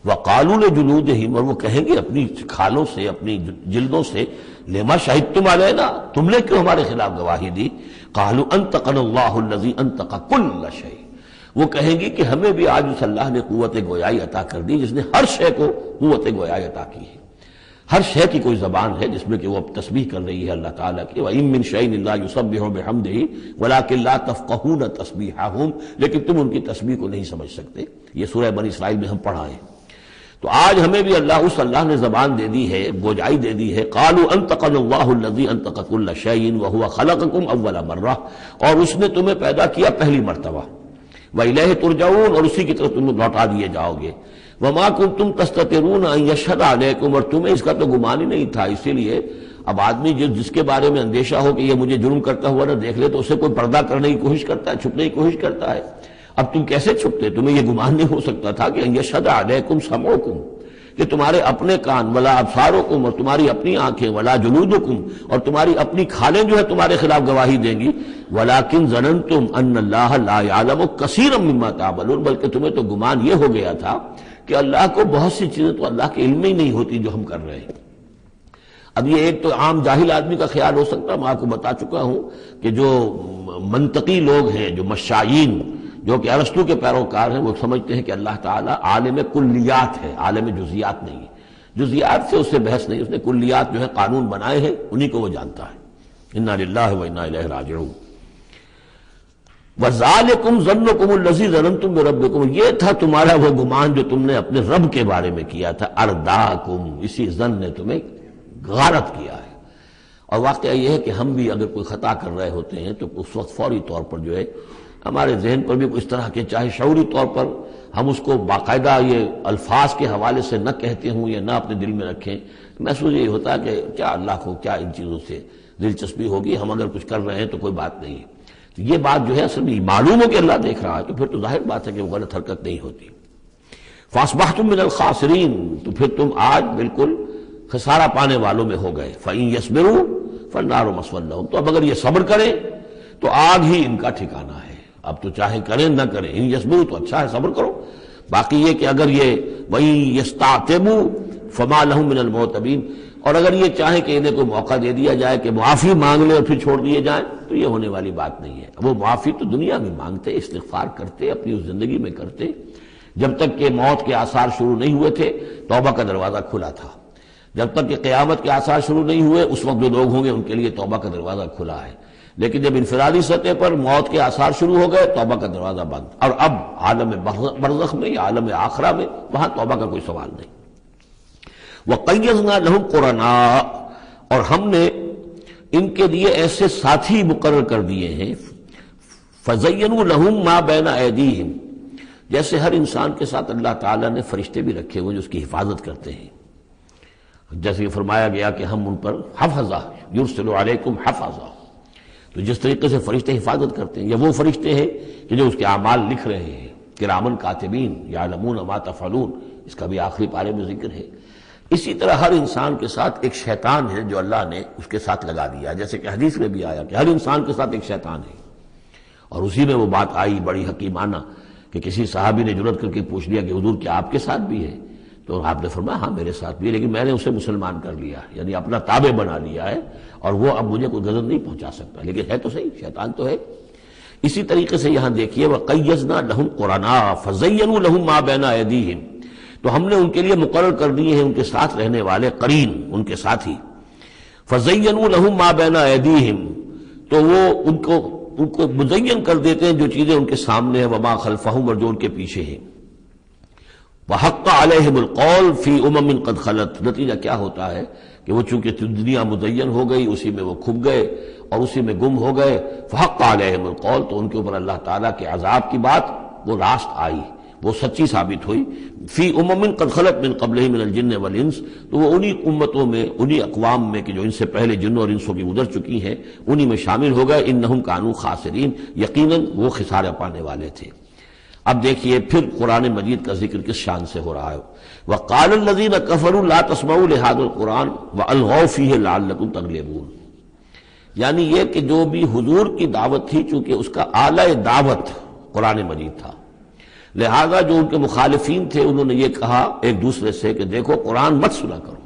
وَقَالُوا لِجُلُودِهِمْ، اور وہ کہیں گے اپنی کھالوں سے، اپنی جلدوں سے، لِمَا شَهِدتُّمْ عَلَيْنَا، تم نے کیوں ہمارے خلاف گواہی دی؟ قَالُوا أَنطَقَنَا اللَّهُ الَّذِي أَنطَقَ كُلَّ شَيْءٍ، وہ کہیں گی کہ ہمیں بھی آج اس اللہ نے قوت گویائی عطا کر دی جس نے ہر شے کو قوت گویائی عطا کی ہے، ہر شے کی کوئی زبان ہے جس میں کہ وہ تسبیح کر رہی ہے اللہ تعالیٰ کی۔ وَإِن مِّن شَيْءٍ إِلَّا يُسَبِّحُ بِحَمْدِهِ وَلَٰكِن لَّا تَفْقَهُونَ تَسْبِيحَهُمْ، لیکن تم ان کی تسبیح کو نہیں سمجھ سکتے، یہ سورہ بنی اسرائیل میں ہم پڑھا ہے۔ تو آج ہمیں بھی اس اللہ نے زبان دے دی ہے، گوجائی دے دی ہے۔ قالوا انطقنا اللہ الذی انطق کل شیء وهو خلقکم اول مرہ، اور اس نے تمہیں پیدا کیا پہلی مرتبہ، والیہ ترجعون، اور اسی کی طرف تم لوٹا دیے جاؤ گے۔ وما کنتم تستترون ان یشهد علیکم، اور تمہیں اس کا تو گمان ہی نہیں تھا، اسی لیے اب آدمی جس کے بارے میں اندیشہ ہو کہ یہ مجھے جرم کرتا ہوا نہ دیکھ لے تو اسے کوئی پردہ کرنے کی کوشش کرتا ہے، چھپنے کی کوشش کرتا ہے۔ اب تم کیسے چھپتے؟ تمہیں یہ گمان نہیں ہو سکتا تھا کہ یشهد علیکم سمعکم، کہ تمہارے اپنے کان، ولا ابصارکم، اور تمہاری اپنی آنکھیں، ولا جلودکم، اور تمہاری اپنی کھالیں جو ہے تمہارے خلاف گواہی دیں گی۔ ولکن ظننتم ان اللہ لا یعلم کثیرا مما تعملون، بلکہ تمہیں تو گمان یہ ہو گیا تھا کہ اللہ کو بہت سی چیزیں تو اللہ کے علم میں ہی نہیں ہوتی جو ہم کر رہے ہیں۔ اب یہ ایک تو عام جاہل آدمی کا خیال ہو سکتا ہے، میں آپ کو بتا چکا ہوں کہ جو منطقی لوگ ہیں، جو مشائین، جو کہ ارسطو کے پیروکار ہیں، وہ سمجھتے ہیں کہ اللہ تعالیٰ عالم کلیات ہے، عالم جزیات نہیں ہے، جزیات سے اس سے بحث نہیں، اس نے کلیات جو ہے قانون بنائے ہیں، انہی کو وہ جانتا ہے۔ انا للہ و انا الیہ راجعون۔ وَذَلِكُمْ ظَنُّكُمُ الَّذِي ظَنَنْتُمْ بِرَبِّكُمْ، یہ تھا تمہارا وہ گمان جو تم نے اپنے رب کے بارے میں کیا تھا، ارداکم، اسی ظن نے تمہیں غارت کیا ہے۔ اور واقعہ یہ ہے کہ ہم بھی اگر کوئی خطا کر رہے ہوتے ہیں تو اس وقت فوری طور پر جو ہے ہمارے ذہن پر بھی اس طرح کے، چاہے شعوری طور پر ہم اس کو باقاعدہ یہ الفاظ کے حوالے سے نہ کہتے ہوں یا نہ اپنے دل میں رکھیں، محسوس یہ ہوتا ہے کہ کیا اللہ کو کیا ان چیزوں سے دلچسپی ہوگی، ہم اگر کچھ کر رہے ہیں تو کوئی بات نہیں ہے۔ تو یہ بات جو ہے اصل میں معلوم ہو کہ اللہ دیکھ رہا ہے تو پھر تو ظاہر بات ہے کہ وہ غلط حرکت نہیں ہوتی۔ فَأَصْبَحْتُم مِّنَ الْخَاسِرِينَ، تو پھر تم آج بالکل خسارہ پانے والوں میں ہو گئے۔ فَإِن يَصْبِرُوا فَالنَّارُ مَثْوًى لَّهُمْ، تو اب اگر یہ صبر کریں تو آگ ہی ان کا ٹھکانہ ہے۔ اب تو چاہے کریں نہ کریں، ان یصبروا تو اچھا ہے، صبر کرو۔ باقی یہ کہ اگر یہ وَإِن يَسْتَعْتِبُوا فَمَا لَهُم مِّنَ الْمُعْتَبِينَ، اور اگر یہ چاہیں کہ انہیں کوئی موقع دے دیا جائے کہ معافی مانگ لیں اور پھر چھوڑ دیے جائیں تو یہ ہونے والی بات نہیں ہے۔ وہ معافی تو دنیا میں مانگتے، استغفار کرتے، اپنی اس زندگی میں کرتے، جب تک کہ موت کے آثار شروع نہیں ہوئے تھے توبہ کا دروازہ کھلا تھا۔ جب تک کہ قیامت کے آثار شروع نہیں ہوئے اس وقت جو لوگ ہوں گے ان کے لیے توبہ کا دروازہ کھلا ہے، لیکن جب انفرادی سطح پر موت کے آثار شروع ہو گئے توبہ کا دروازہ بند، اور اب عالم برزخ میں یا عالم آخرہ میں وہاں توبہ کا کوئی سوال نہیں۔ وَقَيَّضْنَا لَهُمْ قُرَنَاءَ، اور ہم نے ان کے لیے ایسے ساتھی مقرر کر دیے ہیں، فَزَيَّنُوا لَهُمْ مَا بَيْنَ أَيْدِيهِمْ، جیسے ہر انسان کے ساتھ اللہ تعالیٰ نے فرشتے بھی رکھے ہوئے جو اس کی حفاظت کرتے ہیں، جیسے کہ فرمایا گیا کہ ہم ان پر حفظہ یرسل علیکم حفظہ، تو جس طریقے سے فرشتے حفاظت کرتے ہیں، یا وہ فرشتے ہیں کہ جو اس کے اعمال لکھ رہے ہیں، کرامن کاتبین یعلمون ما تفعلون، اس کا بھی آخری پارے میں ذکر ہے۔ اسی طرح ہر انسان کے ساتھ ایک شیطان ہے جو اللہ نے اس کے ساتھ لگا دیا، جیسے کہ حدیث میں بھی آیا کہ ہر انسان کے ساتھ ایک شیطان ہے، اور اسی میں وہ بات آئی بڑی حکیمانہ کہ کسی صحابی نے جرأت کر کے پوچھ لیا کہ حضور کیا آپ کے ساتھ بھی ہے؟ تو آپ نے فرمایا ہاں میرے ساتھ بھی ہے، لیکن میں نے اسے مسلمان کر لیا، یعنی اپنا تابع بنا لیا ہے، اور وہ اب مجھے کوئی غضب نہیں پہنچا سکتا، لیکن ہے تو صحیح، شیطان تو ہے۔ اسی طریقے سے یہاں دیکھیے وَقَيَّضْنَا لَهُمْ قُرَنَاءَ فَزَيَّنُوا لَهُم مَا بَيْنَ أَيْدِيهِمْ، تو ہم نے ان کے لیے مقرر کر دیے ہیں ان کے ساتھ رہنے والے قرین، ان کے ساتھی، فَزَيَّنُوا لَهُم مَا بَيْنَ أَيْدِيهِمْ، تو وہ ان کو مزین کر دیتے ہیں جو چیزیں ان کے سامنے ہیں، وَمَا خَلْفَهُمْ، اور جو ان کے پیچھے ہیں، وَحَقَّ عَلَيْهِمُ الْقَوْلُ فِي أُمَمٍ قَدْ خَلَتْ، نتیجہ کیا ہوتا ہے کہ وہ چونکہ دنیا مزین ہو گئی، اسی میں وہ کھپ گئے اور اسی میں گم ہو گئے، فَحَقَّ عَلَيْهِمُ الْقَوْلُ، تو ان کے اوپر اللہ تعالیٰ کے عذاب کی بات وہ راست آئی، وہ سچی ثابت ہوئی، فی امم قد خلت من قبلہ من الجن والانس، تو وہ انہی امتوں میں، انہی اقوام میں کہ جو ان سے پہلے جنوں اور انسوں کی گزر چکی ہیں، انہی میں شامل ہو گئے، انہم کانوا خاسرین، یقیناً وہ خسارہ پانے والے تھے۔ اب دیکھیے پھر قرآن مجید کا ذکر کس شان سے ہو رہا ہے، وقال الذین کفروا لا تسمعوا لهذا القرآن والغوا فیہ لعلکم تغلبون، یعنی یہ کہ جو بھی حضور کی دعوت تھی، چونکہ اس کا اعلی دعوت قرآن مجید تھا، لہذا جو ان کے مخالفین تھے انہوں نے یہ کہا ایک دوسرے سے کہ دیکھو قرآن مت سنا کرو،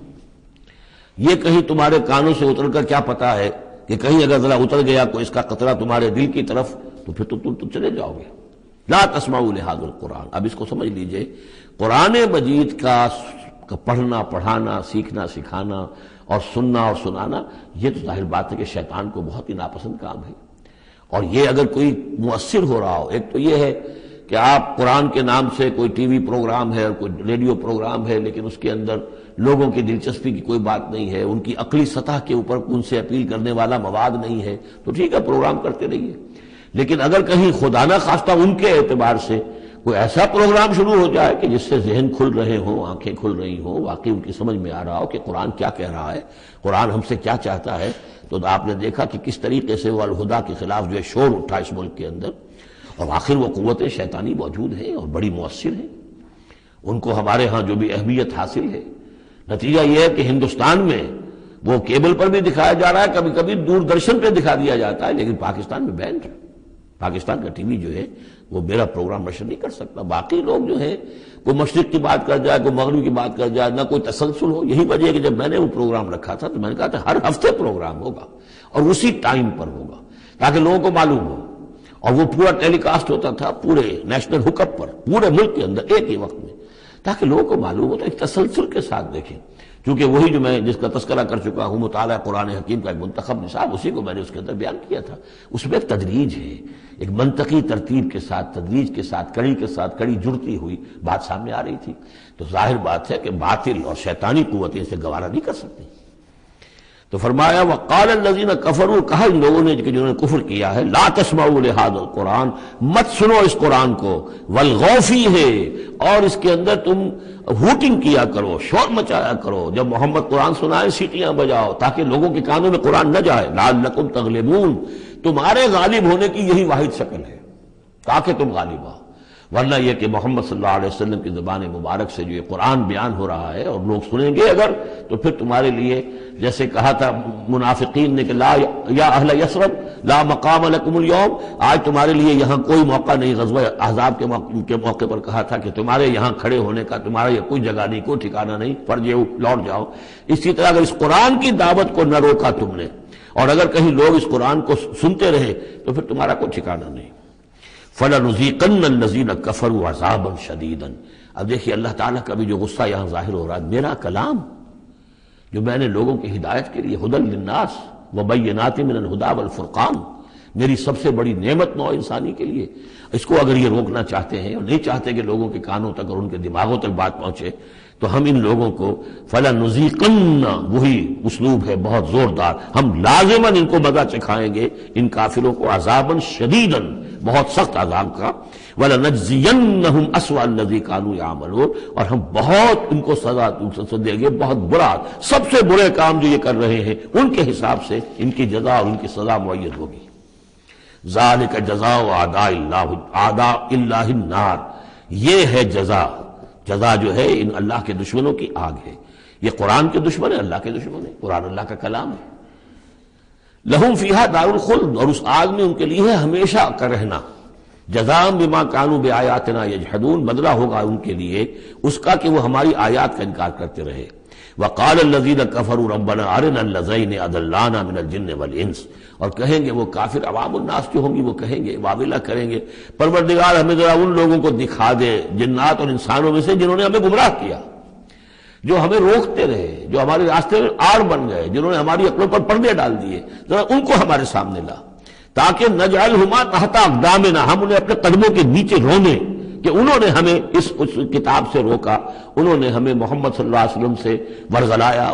یہ کہیں تمہارے کانوں سے اتر کر کیا پتا ہے کہ کہیں اگر ذرا اتر گیا کوئی اس کا قطرہ تمہارے دل کی طرف تو پھر تم چلے جاؤ گے۔ لا تسمعوا لهذا القرآن، اب اس کو سمجھ لیجئے، قرآن مجید کا پڑھنا، پڑھانا، سیکھنا، سکھانا اور سننا اور سنانا، یہ تو ظاہر بات ہے کہ شیطان کو بہت ہی ناپسند کام ہے، اور یہ اگر کوئی مؤثر ہو رہا ہو، ایک تو یہ ہے کہ آپ قرآن کے نام سے کوئی ٹی وی پروگرام ہے اور کوئی ریڈیو پروگرام ہے، لیکن اس کے اندر لوگوں کی دلچسپی کی کوئی بات نہیں ہے، ان کی عقلی سطح کے اوپر ان سے اپیل کرنے والا مواد نہیں ہے، تو ٹھیک ہے پروگرام کرتے رہیے، لیکن اگر کہیں خدا نہ خواستہ ان کے اعتبار سے کوئی ایسا پروگرام شروع ہو جائے کہ جس سے ذہن کھل رہے ہوں، آنکھیں کھل رہی ہوں، واقعی ان کی سمجھ میں آ رہا ہو کہ قرآن کیا کہہ رہا ہے، قرآن ہم سے کیا چاہتا ہے، تو آپ نے دیکھا کہ کس طریقے سے وہ الہدا کے خلاف جو ہے شور اٹھا اس ملک کے اندر، اور آخر وہ قوتیں شیطانی موجود ہیں اور بڑی مؤثر ہیں، ان کو ہمارے ہاں جو بھی اہمیت حاصل ہے، نتیجہ یہ ہے کہ ہندوستان میں وہ کیبل پر بھی دکھایا جا رہا ہے، کبھی کبھی دوردرشن پہ دکھا دیا جاتا ہے، لیکن پاکستان میں بینڈ ہے، پاکستان کا ٹی وی جو ہے وہ میرا پروگرام نشر نہیں کر سکتا۔ باقی لوگ جو ہیں کوئی مشرق کی بات کر جائے، کوئی مغرب کی بات کر جائے، نہ کوئی تسلسل ہو، یہی وجہ ہے کہ جب میں نے وہ پروگرام رکھا تھا تو میں نے کہا تھا ہر ہفتے پروگرام ہوگا اور اسی ٹائم پر ہوگا تاکہ لوگوں کو معلوم ہو، اور وہ پورا ٹیلی کاسٹ ہوتا تھا پورے نیشنل ہک اپ پر، پورے ملک کے اندر ایک ہی وقت میں، تاکہ لوگوں کو معلوم ہو، تو ایک تسلسل کے ساتھ دیکھیں، کیونکہ وہی جو میں جس کا تذکرہ کر چکا ہوں مطالعہ قرآن حکیم کا ایک منتخب نصاب، اسی کو میں نے اس کے اندر بیان کیا تھا، اس میں ایک تدریج ہے، ایک منطقی ترتیب کے ساتھ، تدریج کے ساتھ، کڑی کے ساتھ کڑی جڑتی ہوئی بات سامنے آ رہی تھی، تو ظاہر بات ہے کہ باطل اور شیطانی قوتیں اسے گوارا نہیں کر سکتی۔ تو فرمایا وقال الذین کفروا، کہا ان لوگوں نے کہ جنہوں نے کفر کیا ہے، لا تسمعوا لهذا القرآن، مت سنو اس قرآن کو، والغوا فیہ، اور اس کے اندر تم ہوٹنگ کیا کرو، شور مچایا کرو، جب محمد قرآن سنائے سیٹیاں بجاؤ تاکہ لوگوں کے کانوں میں قرآن نہ جائے، لعلکم تغلبون، تمہارے غالب ہونے کی یہی واحد شکل ہے تاکہ تم غالب ہو، ورنہ یہ کہ محمد صلی اللہ علیہ وسلم کی زبان مبارک سے جو یہ قرآن بیان ہو رہا ہے اور لوگ سنیں گے اگر، تو پھر تمہارے لیے جیسے کہا تھا منافقین نے کہ لا یا اہل یثرب لا مقام لکم اليوم، آج تمہارے لیے یہاں کوئی موقع نہیں، غزوہ احزاب کے موقع پر کہا تھا کہ تمہارے یہاں کھڑے ہونے کا تمہارا یہ کوئی جگہ نہیں، کوئی ٹھکانہ نہیں، فرجعوا، لوٹ جاؤ۔ اسی طرح اگر اس قرآن کی دعوت کو نہ روکا تم نے، اور اگر کہیں لوگ اس قرآن کو سنتے رہے تو پھر تمہارا کوئی ٹھکانہ نہیں۔ فَلَنُذِيقَنَّ الَّذِينَ كَفَرُوا عَذَابًا شَدِيدًا، اب دیکھیے اللہ تعالیٰ کا بھی جو غصہ یہاں ظاہر ہو رہا ہے، میرا کلام جو میں نے لوگوں کی ہدایت کے لیے ہدی للناس وبینات من الہدی والفرقان، میری سب سے بڑی نعمت نوع انسانی کے لیے، اس کو اگر یہ روکنا چاہتے ہیں اور نہیں چاہتے کہ لوگوں کے کانوں تک اور ان کے دماغوں تک بات پہنچے، تو ہم ان لوگوں کو فَلَنُذِيقَنَّ، وہی اسلوب ہے بہت زوردار، ہم لازماً ان کو مزہ چکھائیں گے ان کافروں کو عذاباً شدیداً، بہت سخت عذاب کا، وَلَنَجْزِيَنَّهُمْ أَسْوَأَ الَّذِي كَانُوا يَعْمَلُونَ، اور ہم بہت ان کو سزا دیں گے، بہت برا، سب سے برے کام جو یہ کر رہے ہیں ان کے حساب سے ان کی جزا اور ان کی سزا معین ہوگی۔ ذَلِكَ جَزَاءُ أَعْدَاءِ اللَّهِ النَّارِ، یہ ہے جزا جو ہے ان اللہ کے دشمنوں کی آگ ہے۔ یہ قرآن کے دشمن ہے، اللہ کے دشمن ہے، قرآن اللہ کا کلام ہے۔ لہم فیہا دار الخلد، اور اس آگ میں ان کے لیے ہے ہمیشہ کا رہنا۔ جزاء بما كانوا بآیاتنا یجحدون، بدلہ ہوگا ان کے لیے اس کا کہ وہ ہماری آیات کا انکار کرتے رہے۔ وقال الذین کفروا ربنا ارنا اللذین اضلانا من الجن والانس، اور کہیں گے وہ کافر عوام الناس جو ہوں گی وہ کہیں گے، واویلا کریں گے، پروردگار ہمیں ذرا ان لوگوں کو دکھا دے جنات اور انسانوں میں سے جنہوں نے ہمیں گمراہ کیا، جو ہمیں روکتے رہے، جو ہمارے راستے میں آڑ بن گئے، جنہوں نے ہماری عقلوں پر پردے ڈال دیے، ذرا ان کو ہمارے سامنے لا، تاکہ نجعلہما تحت اقدامنا، ہم انہیں اپنے قدموں کے نیچے رونے کہ انہوں نے ہمیں اس کتاب سے روکا، انہوں نے ہمیں محمد صلی اللہ علیہ وسلم سے ورغلایا،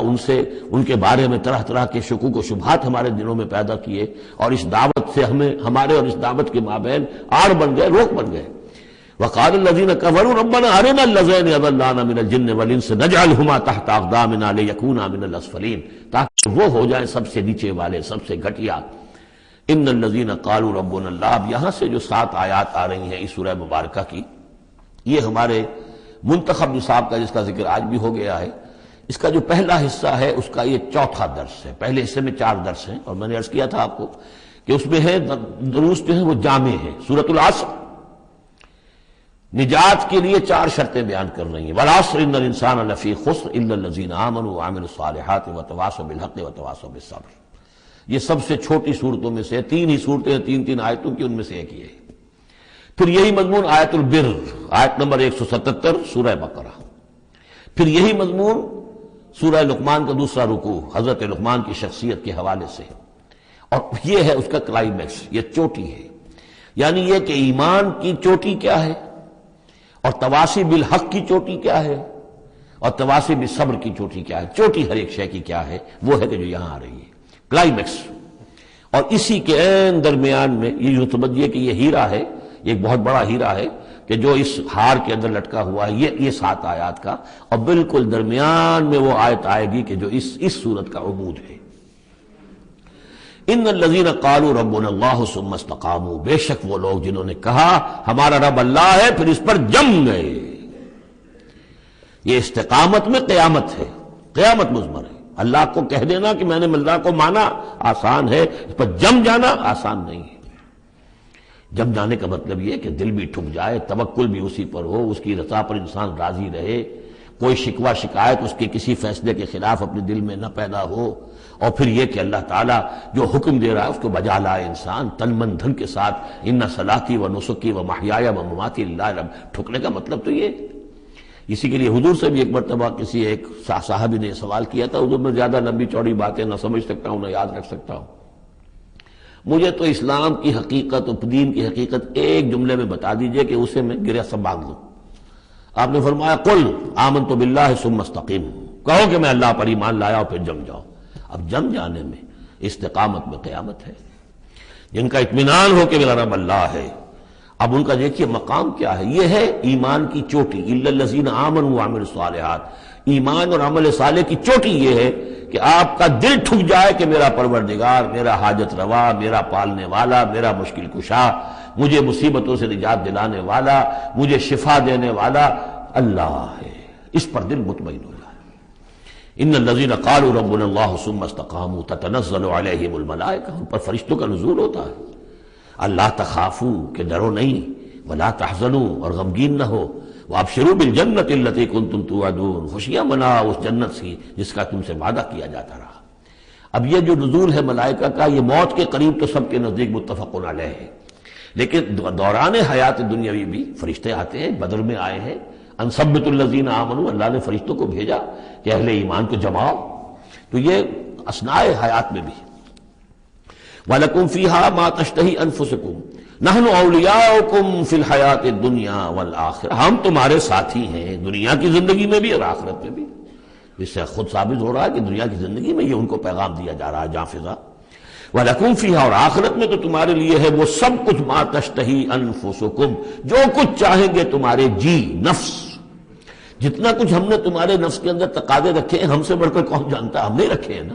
ان کے بارے میں طرح طرح کے شکوک و شبہات ہمارے دلوں میں پیدا کیے، اور اس دعوت سے ہمارے اور اس دعوت کے مابین آڑ بن گئے، روک بن گئے۔ وقال الذين كفروا ربنا ارنا اللذين اضلانا من الجن والانس نجعلهما تحت اقدامنا ليكونا من الاسفلين، تاکہ وہ ہو جائیں سب سے نیچے والے، سب سے گھٹیا۔ ان الذين قالوا ربنا الله، اب یہاں سے جو 7 آیات آ رہی ہیں اس سورہ مبارکہ کی، یہ ہمارے منتخب نصاب کا جس کا ذکر آج بھی ہو گیا ہے، اس کا جو پہلا حصہ ہے اس کا یہ چوتھا درس ہے۔ پہلے حصے میں 4 درس ہیں، اور میں نے عرض کیا تھا آپ کو کہ اس میں ہے دروس جو ہیں وہ جامع ہیں۔ سورۃ العصر نجات کے لیے 4 شرطیں بیان کر رہی ہیں، والعصر ان الانسان لفی خسر الا الذین آمنوا وعملوا الصالحات وتواصوا بالحق وتواصوا بالصبر۔ یہ سب سے چھوٹی صورتوں میں سے 3 ہی صورتیں ہیں، 3 آیتوں کی، ان میں سے ایک یہ ہے۔ پھر یہی مضمون آیت البر، آیت نمبر 177 سورہ بقرہ، پھر یہی مضمون سورہ لقمان کا دوسرا رکوع، حضرت لقمان کی شخصیت کے حوالے سے، اور یہ ہے اس کا کلائمیکس، یہ چوٹی ہے، یعنی یہ کہ ایمان کی چوٹی کیا ہے، اور تواصی بالحق کی چوٹی کیا ہے، اور تواصی بالصبر کی چوٹی کیا ہے۔ چوٹی ہر ایک شے کی کیا ہے، وہ ہے کہ جو یہاں آ رہی ہے، کلائمیکس۔ اور اسی کے عین درمیان میں یہ جو سمجھیے کہ یہ ہیرا ہے، ایک بہت بڑا ہیرا ہے کہ جو اس ہار کے اندر لٹکا ہوا ہے، یہ 7 آیات کا، اور بالکل درمیان میں وہ آیت آئے گی کہ جو اس صورت کا عمود ہے۔ ان الذین قالوا ربنا اللہ ثم استقاموا، بے شک وہ لوگ جنہوں نے کہا ہمارا رب اللہ ہے پھر اس پر جم گئے۔ یہ استقامت میں قیامت ہے، قیامت مضمر ہے۔ اللہ کو کہہ دینا کہ میں نے اللہ کو مانا آسان ہے، اس پر جم جانا آسان نہیں ہے۔ جم جانے کا مطلب یہ کہ دل بھی ٹھک جائے، توکل بھی اسی پر ہو، اس کی رضا پر انسان راضی رہے، کوئی شکوہ شکایت اس کے کسی فیصلے کے خلاف اپنے دل میں نہ پیدا ہو، اور پھر یہ کہ اللہ تعالیٰ جو حکم دے رہا ہے اس کو بجا لائے انسان تن من دھن کے ساتھ۔ ان صلاتی و نسکی و محیایا و مماتی للہ رب، ٹھکنے کا مطلب تو یہ۔ اسی کے لیے حضور سے بھی ایک مرتبہ کسی ایک صحابی نے سوال کیا تھا، حضور میں زیادہ لمبی چوڑی باتیں نہ سمجھ سکتا ہوں نہ یاد رکھ سکتا ہوں، مجھے تو اسلام کی حقیقت اور دین کی حقیقت ایک جملے میں بتا دیجئے کہ اسے میں گرہ سنبھال لوں۔ آپ نے فرمایا قل آمنت باللہ ثم استقیم، کہو کہ میں اللہ پر ایمان لایا اور پھر جم جاؤ۔ اب جم جانے میں استقامت میں قیامت ہے، جن کا اطمینان ہو کہ میرا رب اللہ ہے۔ اب ان کا دیکھیے مقام کیا ہے، یہ ہے ایمان کی چوٹی، الا الذین آمنوا وعملوا الصالحات۔ ایمان اور عمل صالح کی چوٹی یہ ہے کہ آپ کا دل ٹھک جائے کہ میرا پروردگار، میرا حاجت روا، میرا پالنے والا، میرا مشکل کشا، مجھے مصیبتوں سے نجات دلانے والا، مجھے شفا دینے والا اللہ ہے، اس پر دل مطمئن ہو جائے۔ ان الذین قالوا ربنا اللہ ثم استقاموا تتنزل علیہم الملائکہ، ان پر فرشتوں کا نزول ہوتا ہے۔ اللہ تخافوا کہ ڈرو نہیں، ولا تحزنوا اور غمگین نہ ہو، وابشروا بالجنۃ التی کنتم توعدون، خوشیاں مناؤ اس جنت سے جس کا تم سے وعدہ کیا جاتا رہا۔ اب یہ جو نزول ہے ملائکہ کا، یہ موت کے قریب تو سب کے نزدیک متفق علیہ ہے، لیکن دوران حیات دنیاوی بھی فرشتے آتے ہیں، بدر میں آئے ہیں۔ ان ثبت الذین آمنوا، اللہ نے فرشتوں کو بھیجا کہ اہل ایمان کو جماؤ، تو یہ اثناء حیات میں بھی وَلَكُمْ فِيهَا مَا تَشْتَهِي أَنفُسُكُمْ نَحْنُ أَوْلِيَاؤُكُمْ فِي الْحَيَاةِ الدُّنْيَا وَالْآخِرَةِ، ہم تمہارے ساتھی ہیں دنیا کی زندگی میں بھی اور آخرت میں بھی۔ اس سے خود ثابت ہو رہا ہے کہ دنیا کی زندگی میں یہ ان کو پیغام دیا جا رہا ہے جاں فضا۔ وَلَكُمْ فِيهَا، اور آخرت میں تو تمہارے لیے ہے وہ سب کچھ مَا تَشْتَهِي أَنفُسُكُمْ، جو کچھ چاہیں گے تمہارے جی نفس۔ جتنا کچھ ہم نے تمہارے نفس کے اندر تقاضے رکھے ہیں، ہم سے بڑھ کر کون جانتا ہے؟ ہم نے رکھے ہیں نا۔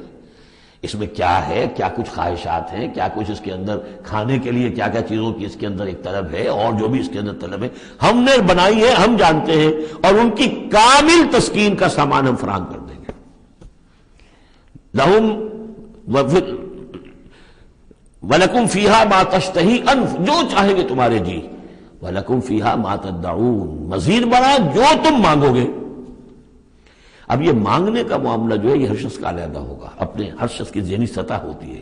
اس میں کیا ہے، کیا کچھ خواہشات ہیں، کیا کچھ اس کے اندر کھانے کے لیے کیا کیا چیزوں کی اس کے اندر ایک طلب ہے، اور جو بھی اس کے اندر طلب ہے ہم نے بنائی ہے، ہم جانتے ہیں، اور ان کی کامل تسکین کا سامان ہم فراہم کر دیں گے۔ لہم وَلَكُمْ فِيهَا مَا تَشْتَهِي أَنفُسُكُمْ، جو چاہیں گے تمہارے جی، وَلَكُمْ فِيهَا مَا تَدَّعُونَ، مزید بڑا جو تم مانگو گے۔ اب یہ مانگنے کا معاملہ جو ہے یہ ہر شخص کا علیحدہ ہوگا، اپنے ہر شخص کی ذہنی سطح ہوتی ہے۔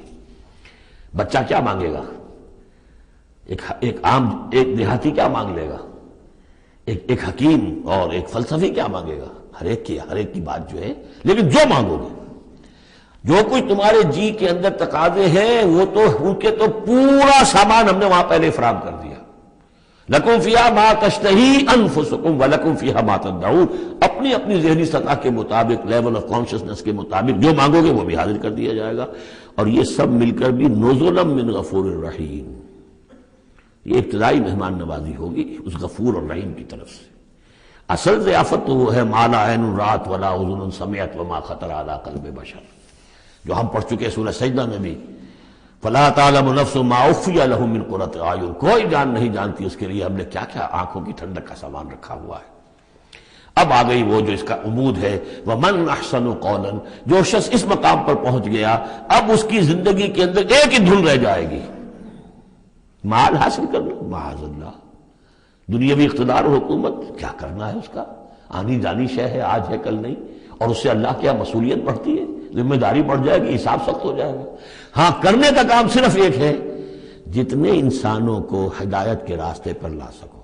بچہ کیا مانگے گا، ایک دیہاتی کیا مانگ لے گا، ایک حکیم اور ایک فلسفی کیا مانگے گا، ہر ایک کی بات جو ہے، لیکن جو مانگو گے، جو کچھ تمہارے جی کے اندر تقاضے ہیں وہ تو ان کے تو پورا سامان ہم نے وہاں پہلے فراہم کر دیا۔ لَكُمْ فِيهَا مَا تَشْتَهِي أَنفُسُكُمْ وَلَكُمْ فِيهَا مَا تَدَّعُونَ، اپنی ذہنی سطح کے مطابق، لیول آف کانشسنس کے مطابق جو مانگو گے وہ بھی حاضر کر دیا جائے گا، اور یہ سب مل کر بھی نُزُلًا مِّن غَفُورٍ رَحِيمٍ، یہ ابتدائی مہمان نوازی ہوگی اس غفور اور رحیم کی طرف سے۔ اصل ضیافت تو وہ ہے مَا لَا عَيْنٌ رَأَتْ وَلَا أُذُنٌ سَمِعَتْ وَمَا خَطَرَ عَلَىٰ قَلْبِ بَشَرٍ، جو ہم پڑھ چکے سورہ سجدہ میں بھی، فَلَا تَعْلَمُ نَفْسٌ مَا أُخْفِيَ لَهُم مِّن قُرَّةِ أَعْيُنٍ، کوئی جان نہیں جانتی اس کے لیے ہم نے کیا کیا آنکھوں کی ٹھنڈک کا سامان رکھا ہوا ہے۔ اب آ گئی وہ جو اس کا عمود ہے، وَمَنْ أَحْسَنُ قَوْلًا، جو شخص اس مقام پر پہنچ گیا اب اس کی زندگی کے اندر ایک ہی دھن رہ جائے گی، مال حاصل کر لو، معاذ اللہ، دنیاوی اقتدار و حکومت کیا کرنا ہے، اس کا آنی جانی شے ہے، آج ہے کل نہیں، اور اس سے اللہ کی مسئولیت بڑھتی ہے، ذمہ داری بڑھ جائے گی، حساب سخت ہو جائے گا۔ ہاں کرنے کا کام صرف ایک ہے، جتنے انسانوں کو ہدایت کے راستے پر لا سکو،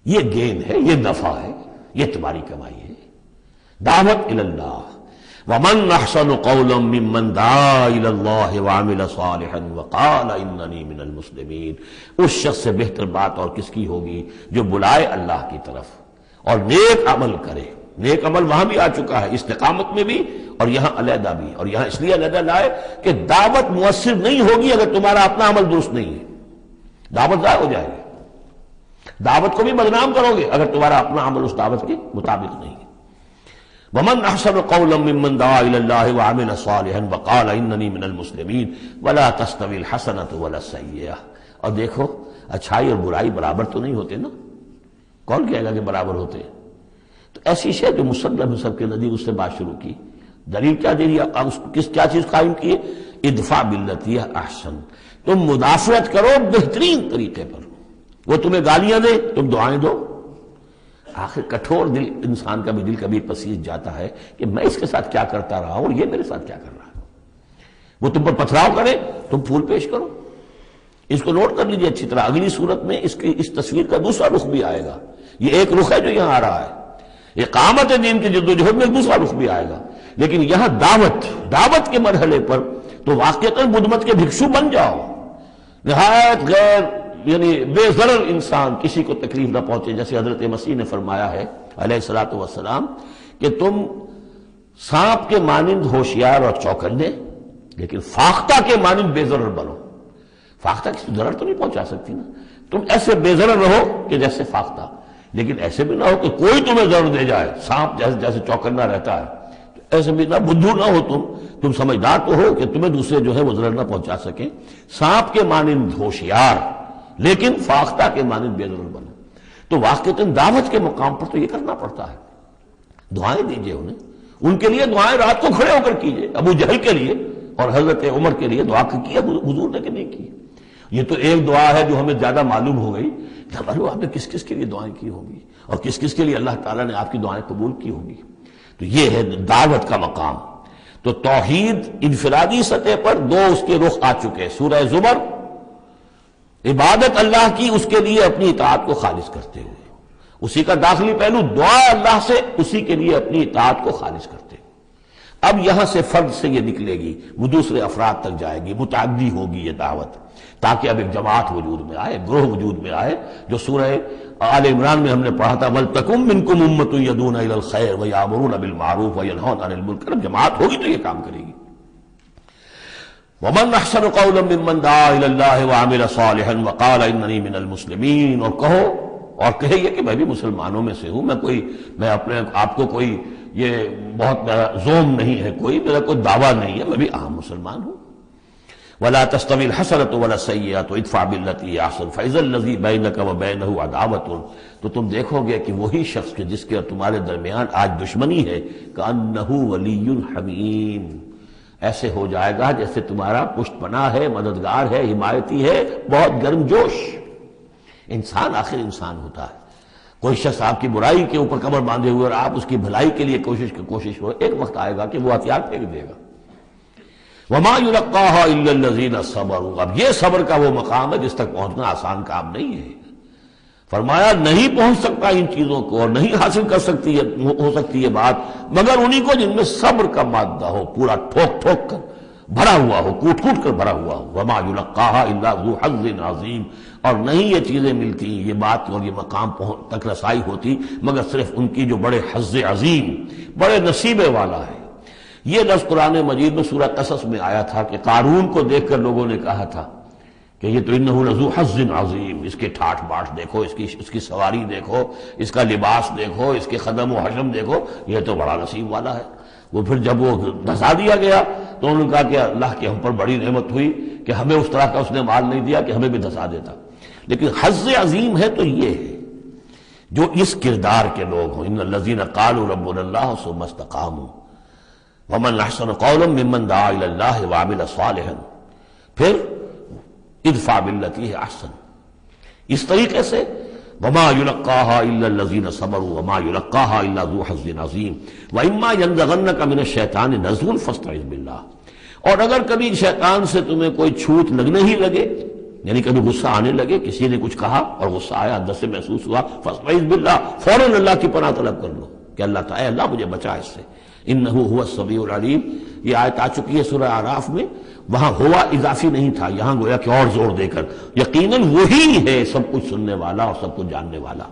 یہ گین ہے، یہ نفع ہے، یہ تمہاری کمائی ہے۔ دعوت الی اللہ، ومن احسن قولا ممن دعا الی اللہ وعمل صالحا وقال اننی من المسلمین، اس شخص سے بہتر بات اور کس کی ہوگی جو بلائے اللہ کی طرف اور نیک عمل کرے۔ نیک عمل وہاں بھی آ چکا ہے، استقامت میں بھی اور یہاں علیحدہ بھی، اور یہاں اس لیے علیحدہ لائے کہ دعوت مؤثر نہیں ہوگی اگر تمہارا اپنا عمل درست نہیں ہے، دعوت ضائع ہو جائے گی۔ دعوت کو بھی بدنام کرو گے اگر تمہارا اپنا عمل اس دعوت کے مطابق نہیں ہے۔ ومن احسن قولا ممن دعا الى الله وعمل صالحا وقال اننی من المسلمین ولا تستوی الحسنۃ ولا السیئۃ، اور دیکھو اچھائی اور برائی برابر تو نہیں ہوتے نا، کون کہے گا کہ برابر ہوتے ہیں؟ تو ایسی شے جو مسلم سب کے نزدیک اس سے بات شروع کی، دلیل کیا دے دیا، کیا چیز قائم کی ہے؟ ادفع باللتی ہے احسن، تم مدافعت کرو بہترین طریقے پر، وہ تمہیں گالیاں دے تم دعائیں دو۔ آخر کٹھور دل انسان کا بھی دل کبھی پسیج جاتا ہے کہ میں اس کے ساتھ کیا کرتا رہا ہوں اور یہ میرے ساتھ کیا کر رہا ہے۔ وہ تم پر پتھراؤ کرے تم پھول پیش کرو۔ اس کو نوٹ کر لیجیے اچھی طرح، اگلی صورت میں اس تصویر کا دوسرا رخ بھی آئے گا، یہ ایک رخ ہے جو یہاں آ رہا ہے، اقامت دین کی جدوجہد میں ایک دوسرا رخ بھی آئے گا، لیکن یہاں دعوت کے مرحلے پر تو واقعتاً بدھ مت کے بھکشو بن جاؤ، نہایت غیر یعنی بے ضرر انسان، کسی کو تکلیف نہ پہنچے، جیسے حضرت مسیح نے فرمایا ہے علیہ الصلوۃ والسلام کہ تم سانپ کے مانند ہوشیار اور چوکنے لیکن فاختہ کے مانند بے ضرر بنو۔ فاختہ کسی ضرر تو نہیں پہنچا سکتی نا، تم ایسے بے ضرر رہو کہ جیسے فاختہ، لیکن ایسے بھی نہ ہو کہ کوئی تمہیں ضرر دے جائے، سانپ جیسے چوکنا رہتا ہے، ایسے بھی نہ بدھو نہ ہو تم سمجھدار تو ہو کہ تمہیں دوسرے جو ہے وہ ضرر نہ پہنچا سکیں، سانپ کے مانند ہوشیار لیکن فاختہ کے مانند بے ضرر بنو۔ تو واقعتاً دعوت کے مقام پر تو یہ کرنا پڑتا ہے، دعائیں دیجئے انہیں، ان کے لیے دعائیں رات کو کھڑے ہو کر کیجئے، ابو جہل کے لیے اور حضرت عمر کے لیے دعا کی حضور نے کہ نہیں کی۔ یہ تو ایک دعا ہے جو ہمیں زیادہ معلوم ہو گئی، معلوم آپ نے کس کس کے لیے دعائیں کی ہوں گی اور کس کس کے لیے اللہ تعالیٰ نے آپ کی دعائیں قبول کی ہوں گی۔ تو یہ ہے دعوت کا مقام۔ تو توحید انفرادی سطح پر دو اس کے رخ آ چکے، سورہ زمر عبادت اللہ کی اس کے لیے اپنی اطاعت کو خالص کرتے ہوئے، اسی کا داخلی پہلو دعا اللہ سے اسی کے لیے اپنی اطاعت کو خالص کرتے ہوئے۔ اب یہاں سے فرد سے یہ نکلے گی، وہ دوسرے افراد تک جائے گی، متعدی ہوگی یہ دعوت، تاکہ اب ایک جماعت وجود میں آئے، گروہ وجود میں آئے، جو سورہ آل عمران میں ہم نے پڑھا تھا وَلْتَكُن مِّنكُمْ أُمَّةٌ يَدْعُونَ إِلَى الْخَيْرِ وَيَأْمُرُونَ بِالْمَعْرُوفِ وَيَنْهَوْنَ عَنِ الْمُنكَرِ، جماعت ہوگی تو یہ کام کرے گی۔ وَمَنْ أَحْسَنُ قَوْلًا مِّمَّنْ دَعَا إِلَى اللَّهِ وَعَمِلَ صَالِحًا وَقَالَ إِنَّنِي مِنَ الْمُسْلِمِينَ، اور کہو اور کہے یہ کہ میں بھی مسلمانوں میں سے ہوں، میں اپنے آپ کو کوئی یہ بہت میرا زوم نہیں ہے، کوئی میرا کوئی دعویٰ نہیں ہے، میں بھی عام مسلمان ہوں۔ وَلَا تَسْتَوِي الْحَسَنَةُ وَلَا السَّيِّئَةُ ادْفَعْ بِالَّتِي هِيَ أَحْسَنُ فَإِذَا الَّذِي بَيْنَكَ وَبَيْنَهُ عَدَاوَةٌ، تو تم دیکھو گے کہ وہی شخص کہ جس کے اور تمہارے درمیان آج دشمنی ہے، كَأَنَّهُ وَلِيٌّ حَمِيمٌ، ایسے ہو جائے گا جیسے تمہارا پشت پناہ ہے، مددگار ہے، حمایتی ہے، بہت گرم جوش۔ انسان آخر انسان ہوتا ہے، کوئی شخص آپ کی برائی کے اوپر کمر باندھے ہوئے اور آپ اس کی بھلائی کے لیے کوشش ہو، ایک وقت آئے گا کہ وہ ہتھیار پھینک دے گا۔ وَمَا يُلَقَّاهَا إِلَّا الَّذِينَ صَبَرُوا، اب یہ صبر کا وہ مقام ہے جس تک پہنچنا آسان کام نہیں ہے۔ فرمایا نہیں پہنچ سکتا ان چیزوں کو اور نہیں حاصل ہو سکتی یہ بات مگر انہی کو جن میں صبر کا مادہ ہو، پورا ٹھوک ٹھوک کر بھرا ہوا ہو، کوٹ کوٹ کر بھرا ہوا ہو۔ وَمَا يُلَقَّاهَا إِلَّا ذُو حَظٍّ عَظِيمٍ، اور نہیں یہ چیزیں ملتی، یہ بات اور یہ مقام تک رسائی ہوتی مگر صرف ان کی جو بڑے حظ عظیم، بڑے نصیبے والا ہے۔ یہ لفظ قرآن مجید میں سورہ قصص میں آیا تھا کہ قارون کو دیکھ کر لوگوں نے کہا تھا کہ یہ تو انہ لذو حظ عظیم، اس کے ٹھاٹ باٹ دیکھو، اس کی سواری دیکھو، اس کا لباس دیکھو، اس کے قدم و حشم دیکھو، یہ تو بڑا نصیب والا ہے۔ وہ پھر جب وہ دھسا دیا گیا تو انہوں نے کہا کہ اللہ کی ہم پر بڑی نعمت ہوئی کہ ہمیں اس طرح کا اس نے مال نہیں دیا کہ ہمیں بھی دھسا دیتا۔ لیکن حظ عظیم ہے تو یہ ہے جو اس کردار کے لوگ ہوں، ان الذین قالوا ربنا اللہ ثم استقاموا ومن احسن قولا ممن دعا الى اللہ وعمل صالحا، پھر ادفع بالتي هي احسن، اس طریقے سے وما يلقاها الا الذين صبروا وما يلقاها الا ذو حظ عظیم واما ينزغنك من الشیطان نزغ فاستعذ باللہ، اور اگر کبھی شیطان سے تمہیں کوئی چھوٹ لگنے ہی لگے، یعنی کبھی غصہ آنے لگے، کسی نے کچھ کہا اور غصہ آیا، اندر سے محسوس ہوا، فاستعذ باللہ، فوراً اللہ کی پناہ طلب کر لو کہ اللہ تعالی اللہ مجھے بچا اس سے، انہ هو السمیع العلیم۔ یہ آیت آ چکی ہے سورہ اعراف میں، وہاں ہوا اضافی نہیں تھا، یہاں گویا کہ اور زور دے کر یقیناً وہی ہے سب کچھ سننے والا اور سب کچھ جاننے والا۔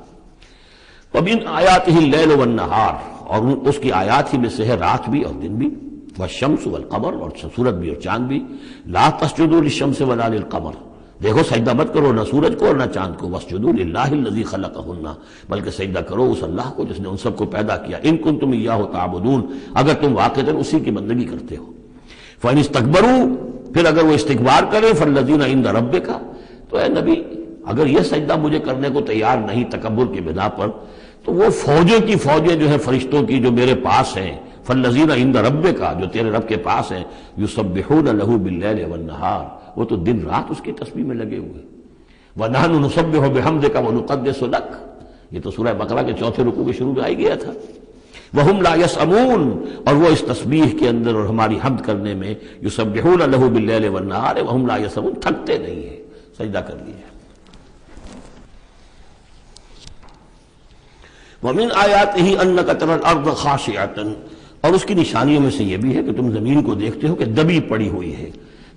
وَمِنْ آیَاتِهِ اللَّيْلُ وَالنَّهَارُ، اور اس کی آیات ہی میں سے ہے رات بھی اور دن بھی، والشمس والقمر، اور سورج بھی اور چاند بھی، لا تسجدوا للشمس ولا للقمر، دیکھو سجدہ مت کرو نہ سورج کو اور نہ چاند کو، واسجدوا للہ الذی خلقہن، بلکہ سجدہ کرو اس اللہ کو جس نے ان سب کو پیدا کیا، ان کنتم ایاہ تعبدون، اگر تم واقعتاً اسی کی بندگی کرتے ہو۔ فَإِنِ اسْتَكْبَرُوا، پھر اگر وہ استکبار کرے، فَالَّذِينَ عِندَ رَبِّكَ، تو اے نبی اگر یہ سجدہ مجھے کرنے کو تیار نہیں تکبر کی بنا پر، تو وہ فوجیں کی فوجیں جو ہیں فرشتوں کی جو میرے پاس ہیں، فَالَّذِينَ عِندَ رَبِّكَ، جو تیرے رب کے پاس ہیں، يُسَبِّحُونَ لَهُ بِاللَّيْلِ وَالنَّهَارِ، وہ تو دن رات اس کی تسبیح میں لگے ہوئے۔ وَنَحْنُ نُسَبِّحُ بِحَمْدِكَ وَنُقَدِّسُ لَكَ، یہ تو سورہ بقرہ کے چوتھے رکوع کے شروع میں آئی گیا تھا۔ وَهُمْ لَا يَسْأَمُونَ، اور وہ اس تسبیح کے اندر اور ہماری حمد کرنے میں يُسَبِّحُونَ لَهُ بِاللَّيْلِ وَالنَّهَارِ وَهُمْ لَا يَسْأَمُونَ، تھکتے نہیں ہیں۔ سجدہ کر لیجیے۔ وَمِنْ آیَاتِهِ أَنَّكَ تَرَى الْأَرْضَ خَاشِعَةً، اور اس کی نشانیوں میں سے یہ بھی ہے کہ تم زمین کو دیکھتے ہو کہ دبی پڑی ہوئی ہے،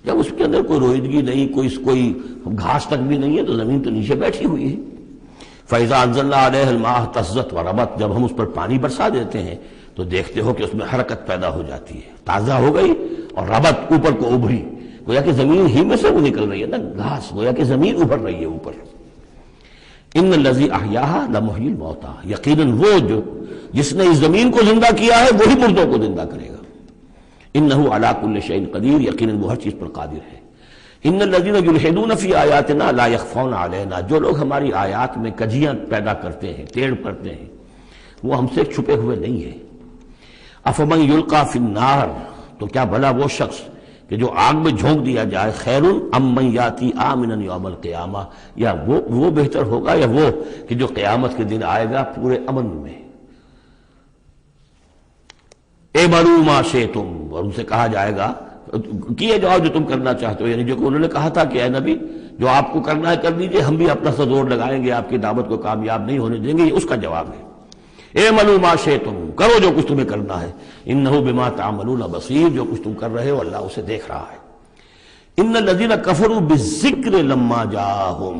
جب اس کے اندر کوئی روئیدگی نہیں، کوئی گھاس تک بھی نہیں ہے تو زمین تو نیچے بیٹھی ہوئی ہے۔ فَإِذَا أَنزَلْنَا عَلَيْهَا الْمَاءَ اهْتَزَّتْ وَرَبَتْ، جب ہم اس پر پانی برسا دیتے ہیں تو دیکھتے ہو کہ اس میں حرکت پیدا ہو جاتی ہے، تازہ ہو گئی اور ربت اوپر کو ابھری، گویا کہ زمین ہی میں سے وہ نکل رہی ہے نا گھاس، گویا کہ زمین ابھر رہی ہے اوپر۔ ان الذی احیاها لمحیی الموتى، یقیناً وہ جو جس نے اس زمین کو زندہ کیا ہے وہی مردوں کو زندہ کرے گا۔ انہ علی کل شیء قدیر، یقیناً وہ ہر چیز پر قادر ہے۔ ان الذین یلحدون فی آیاتنا لا یخفون علینا، جو لوگ ہماری آیات میں کجیاں پیدا کرتے ہیں، ٹیڑھ کرتے ہیں، وہ ہم سے چھپے ہوئے نہیں ہیں۔ افمن یلقی فی النار، تو کیا بھلا وہ شخص کہ جو آگ میں جھونک دیا جائے، خیر ام من یاتی آمنا یوم القیامہ، یا وہ بہتر ہوگا یا وہ کہ جو قیامت کے دن آئے گا پورے امن میں۔ اعملوا ما شئتم، اور ان سے کہا جائے گا کیے جاؤ جو تم کرنا چاہتے ہو، یعنی جو کہ انہوں نے کہا تھا کہ اے نبی جو آپ کو کرنا ہے کر لیجئے، ہم بھی اپنا سا زور لگائیں گے، آپ کی دعوت کو کامیاب نہیں ہونے دیں گے، یہ اس کا جواب ہے۔ اعملوا ما شئتم، کرو جو کچھ تمہیں کرنا ہے، انہ بما تعملون بصیر، جو کچھ تم کر رہے ہو اللہ اسے دیکھ رہا ہے۔ ان الذین کفروا بالذکر لما جاءہم،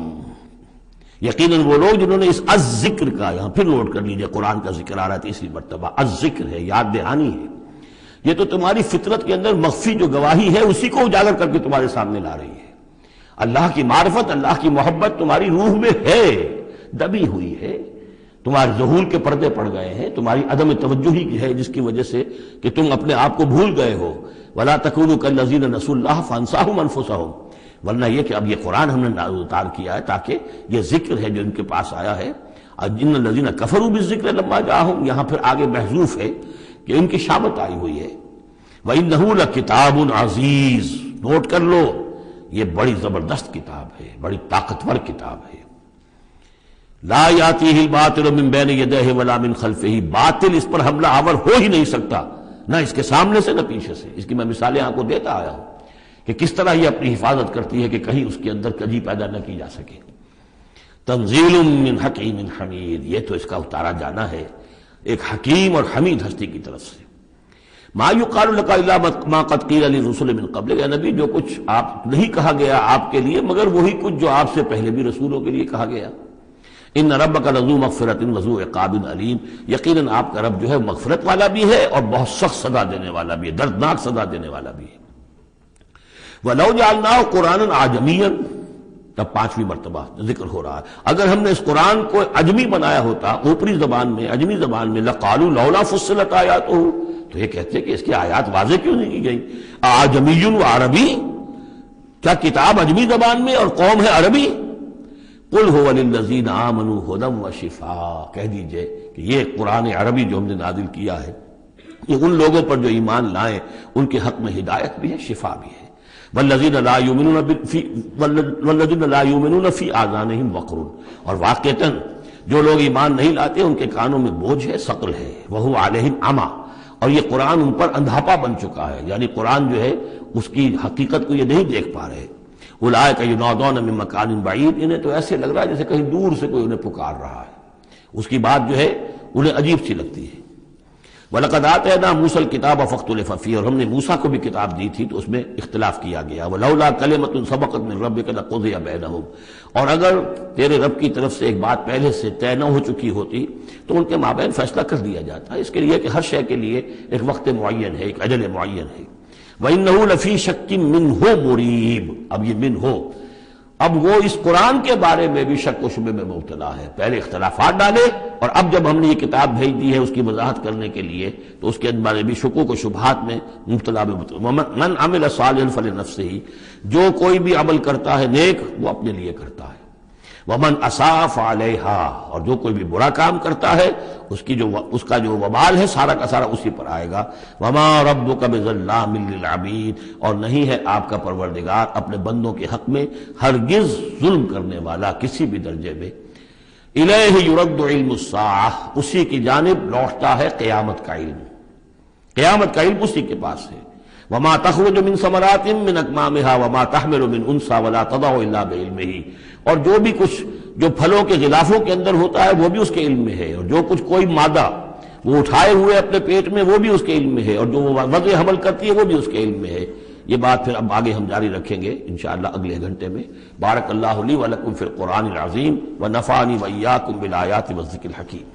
یقیناً وہ لوگ جنہوں نے اس الذکر کا، یہاں پھر نوٹ کر لیجئے قرآن کا ذکر آ رہا ہے تیسری مرتبہ، الذکر ہے، یاد دہانی ہے، یہ تو تمہاری فطرت کے اندر مخفی جو گواہی ہے اسی کو اجاگر کر کے تمہارے سامنے لا رہی ہے۔ اللہ کی معرفت، اللہ کی محبت تمہاری روح میں ہے، دبی ہوئی ہے، تمہارے ظہور کے پردے پڑ گئے ہیں، تمہاری عدم توجہی کی ہے جس کی وجہ سے کہ تم اپنے آپ کو بھول گئے ہو۔ وَلَا تَكُونُوا كَالَّذِينَ نَسُوا اللَّهَ فَأَنسَاهُمْ أَنفُسَهُمْ، ورنہ یہ کہ اب یہ قرآن ہم نے اتار کیا ہے تاکہ یہ ذکر ہے جو ان کے پاس آیا ہے، ان الذین کفروا بالذکر لما جاءہم، یہاں پھر آگے محذوف ہے کہ ان کی شامت آئی ہوئی ہے۔ وَإِنَّهُ لَكِتَابٌ عَزِیز، نوٹ کر لو یہ بڑی زبردست کتاب ہے، بڑی طاقتور کتاب ہے۔ لا یاتیہ الباطل من بین یدیہ ولا من خلفہ، باطل اس پر حملہ آور ہو ہی نہیں سکتا، نہ اس کے سامنے سے نہ پیچھے سے۔ اس کی میں مثالیں آپ کو دیتا آیا ہوں کہ کس طرح یہ اپنی حفاظت کرتی ہے کہ کہیں اس کے اندر کجی پیدا نہ کی جا سکے۔ تنزیل من حکیم حمید، یہ تو اس کا اتارا جانا ہے ایک حکیم اور حمید ہستی کی طرف سے۔ ما یقال لک الا ما قد قیل للرسل من قبل، اے نبی جو کچھ آپ نہیں کہا گیا آپ کے لیے مگر وہی کچھ جو آپ سے پہلے بھی رسولوں کے لیے کہا گیا۔ ان ربک لذو مغفرۃ وذو عقاب علیم، یقیناً آپ کا رب جو ہے مغفرت والا بھی ہے اور بہت سخت سزا دینے والا بھی ہے، دردناک سزا دینے والا بھی ہے۔ وَلَوْ جَعَلْنَاهُ قُرْآنًا عَجَمِيًّا، تب پانچویں مرتبہ ذکر ہو رہا ہے، اگر ہم نے اس قرآن کو عجمی بنایا ہوتا، اوپری زبان میں، عجمی زبان میں، لَقَالُوا لَوْلَا فُصِّلَتْ آیَاتُهُ، تو یہ کہتے کہ اس کی آیات واضح کیوں نہیں کی گئی؟ اعجمی و عربی، کیا کتاب عجمی زبان میں اور قوم ہے عربی؟ قُلْ هُوَ لِلَّذِينَ آمَنُوا هُدًى وَشِفَاءٌ، کہہ دیجئے کہ یہ قرآن عربی جو ہم نے نازل کیا ہے یہ ان لوگوں پر جو ایمان لائیں ان کے حق میں ہدایت بھی ہے، شفا بھی ہے۔ وَالَّذِينَ لَا يُؤْمِنُونَ فِي آذَانِهِمْ وَقْرٌ، اور واقعتاً جو لوگ ایمان نہیں لاتے ان کے کانوں میں بوجھ ہے، ثقل ہے، وَهُوَ عَلَيْهِمْ عَمًى، اور یہ قرآن ان پر اندھاپا بن چکا ہے، یعنی قرآن جو ہے اس کی حقیقت کو یہ نہیں دیکھ پا رہے۔ اولئک ینادون من مکان بعید، انہیں تو ایسے لگ رہا ہے جیسے کہیں دور سے کوئی انہیں پکار رہا ہے، اس کی بات جو ہے انہیں عجیب سی لگتی ہے۔ وَلَقَدْ آتَيْنَا مُوسَى الْكِتَابَ فَاخْتُلِفَ فِيهِ، اور ہم نے موسیٰ کو بھی کتاب دی تھی تو اس میں اختلاف کیا گیا۔ وَلَوْلَا كَلِمَةٌ سَبَقَتْ مِن رَّبِّكَ لَقُضِيَ بَيْنَهُمْ، اور اگر تیرے رب کی طرف سے ایک بات پہلے سے طے نہ ہو چکی ہوتی تو ان کے مابین فیصلہ کر دیا جاتا ہے، اس کے لیے کہ ہر شے کے لیے ایک وقت معین ہے، ایک اجل معین ہے۔ وَإِنَّهُ لَفِي شَكٍّ مِّنْهُ مُرِيبٍ، اب یہ من ہو، اب وہ اس قرآن کے بارے میں بھی شک و شبے میں مبتلا ہے، پہلے اختلافات ڈالے اور اب جب ہم نے یہ کتاب بھیج دی ہے اس کی وضاحت کرنے کے لیے تو اس کے بارے بھی شکوک و شبہات میں مبتلا من عمل صالحا فلنفسہ، جو کوئی بھی عمل کرتا ہے نیک وہ اپنے لیے کرتا ہے، ومن اساء فعلیہا، اور جو کوئی بھی برا کام کرتا ہے اس کا جو وبال ہے سارا کا سارا اسی پر آئے گا۔ وما ربک بظلام للعبید، اور نہیں ہے آپ کا پروردگار اپنے بندوں کے حق میں ہرگز ظلم کرنے والا کسی بھی درجے میں۔ الیہ یرد علم الساعہ، اسی کی جانب لوٹتا ہے قیامت کا علم، قیامت کا علم اسی کے پاس ہے۔ وما تخرج من ثمرات من اکمامها وما تحمل من انثى ولا تضع الا بعلمہ، اور جو بھی کچھ جو پھلوں کے غلافوں کے اندر ہوتا ہے وہ بھی اس کے علم میں ہے، اور جو کچھ کوئی مادہ وہ اٹھائے ہوئے اپنے پیٹ میں وہ بھی اس کے علم میں ہے، اور جو وہ وضع حمل کرتی ہے وہ بھی اس کے علم میں ہے۔ یہ بات پھر اب آگے ہم جاری رکھیں گے انشاءاللہ اگلے گھنٹے میں۔ بارک اللہ لی ولکم فی القرآن العظیم ونفعنی وإیاکم بالآیات والذکر الحکیم۔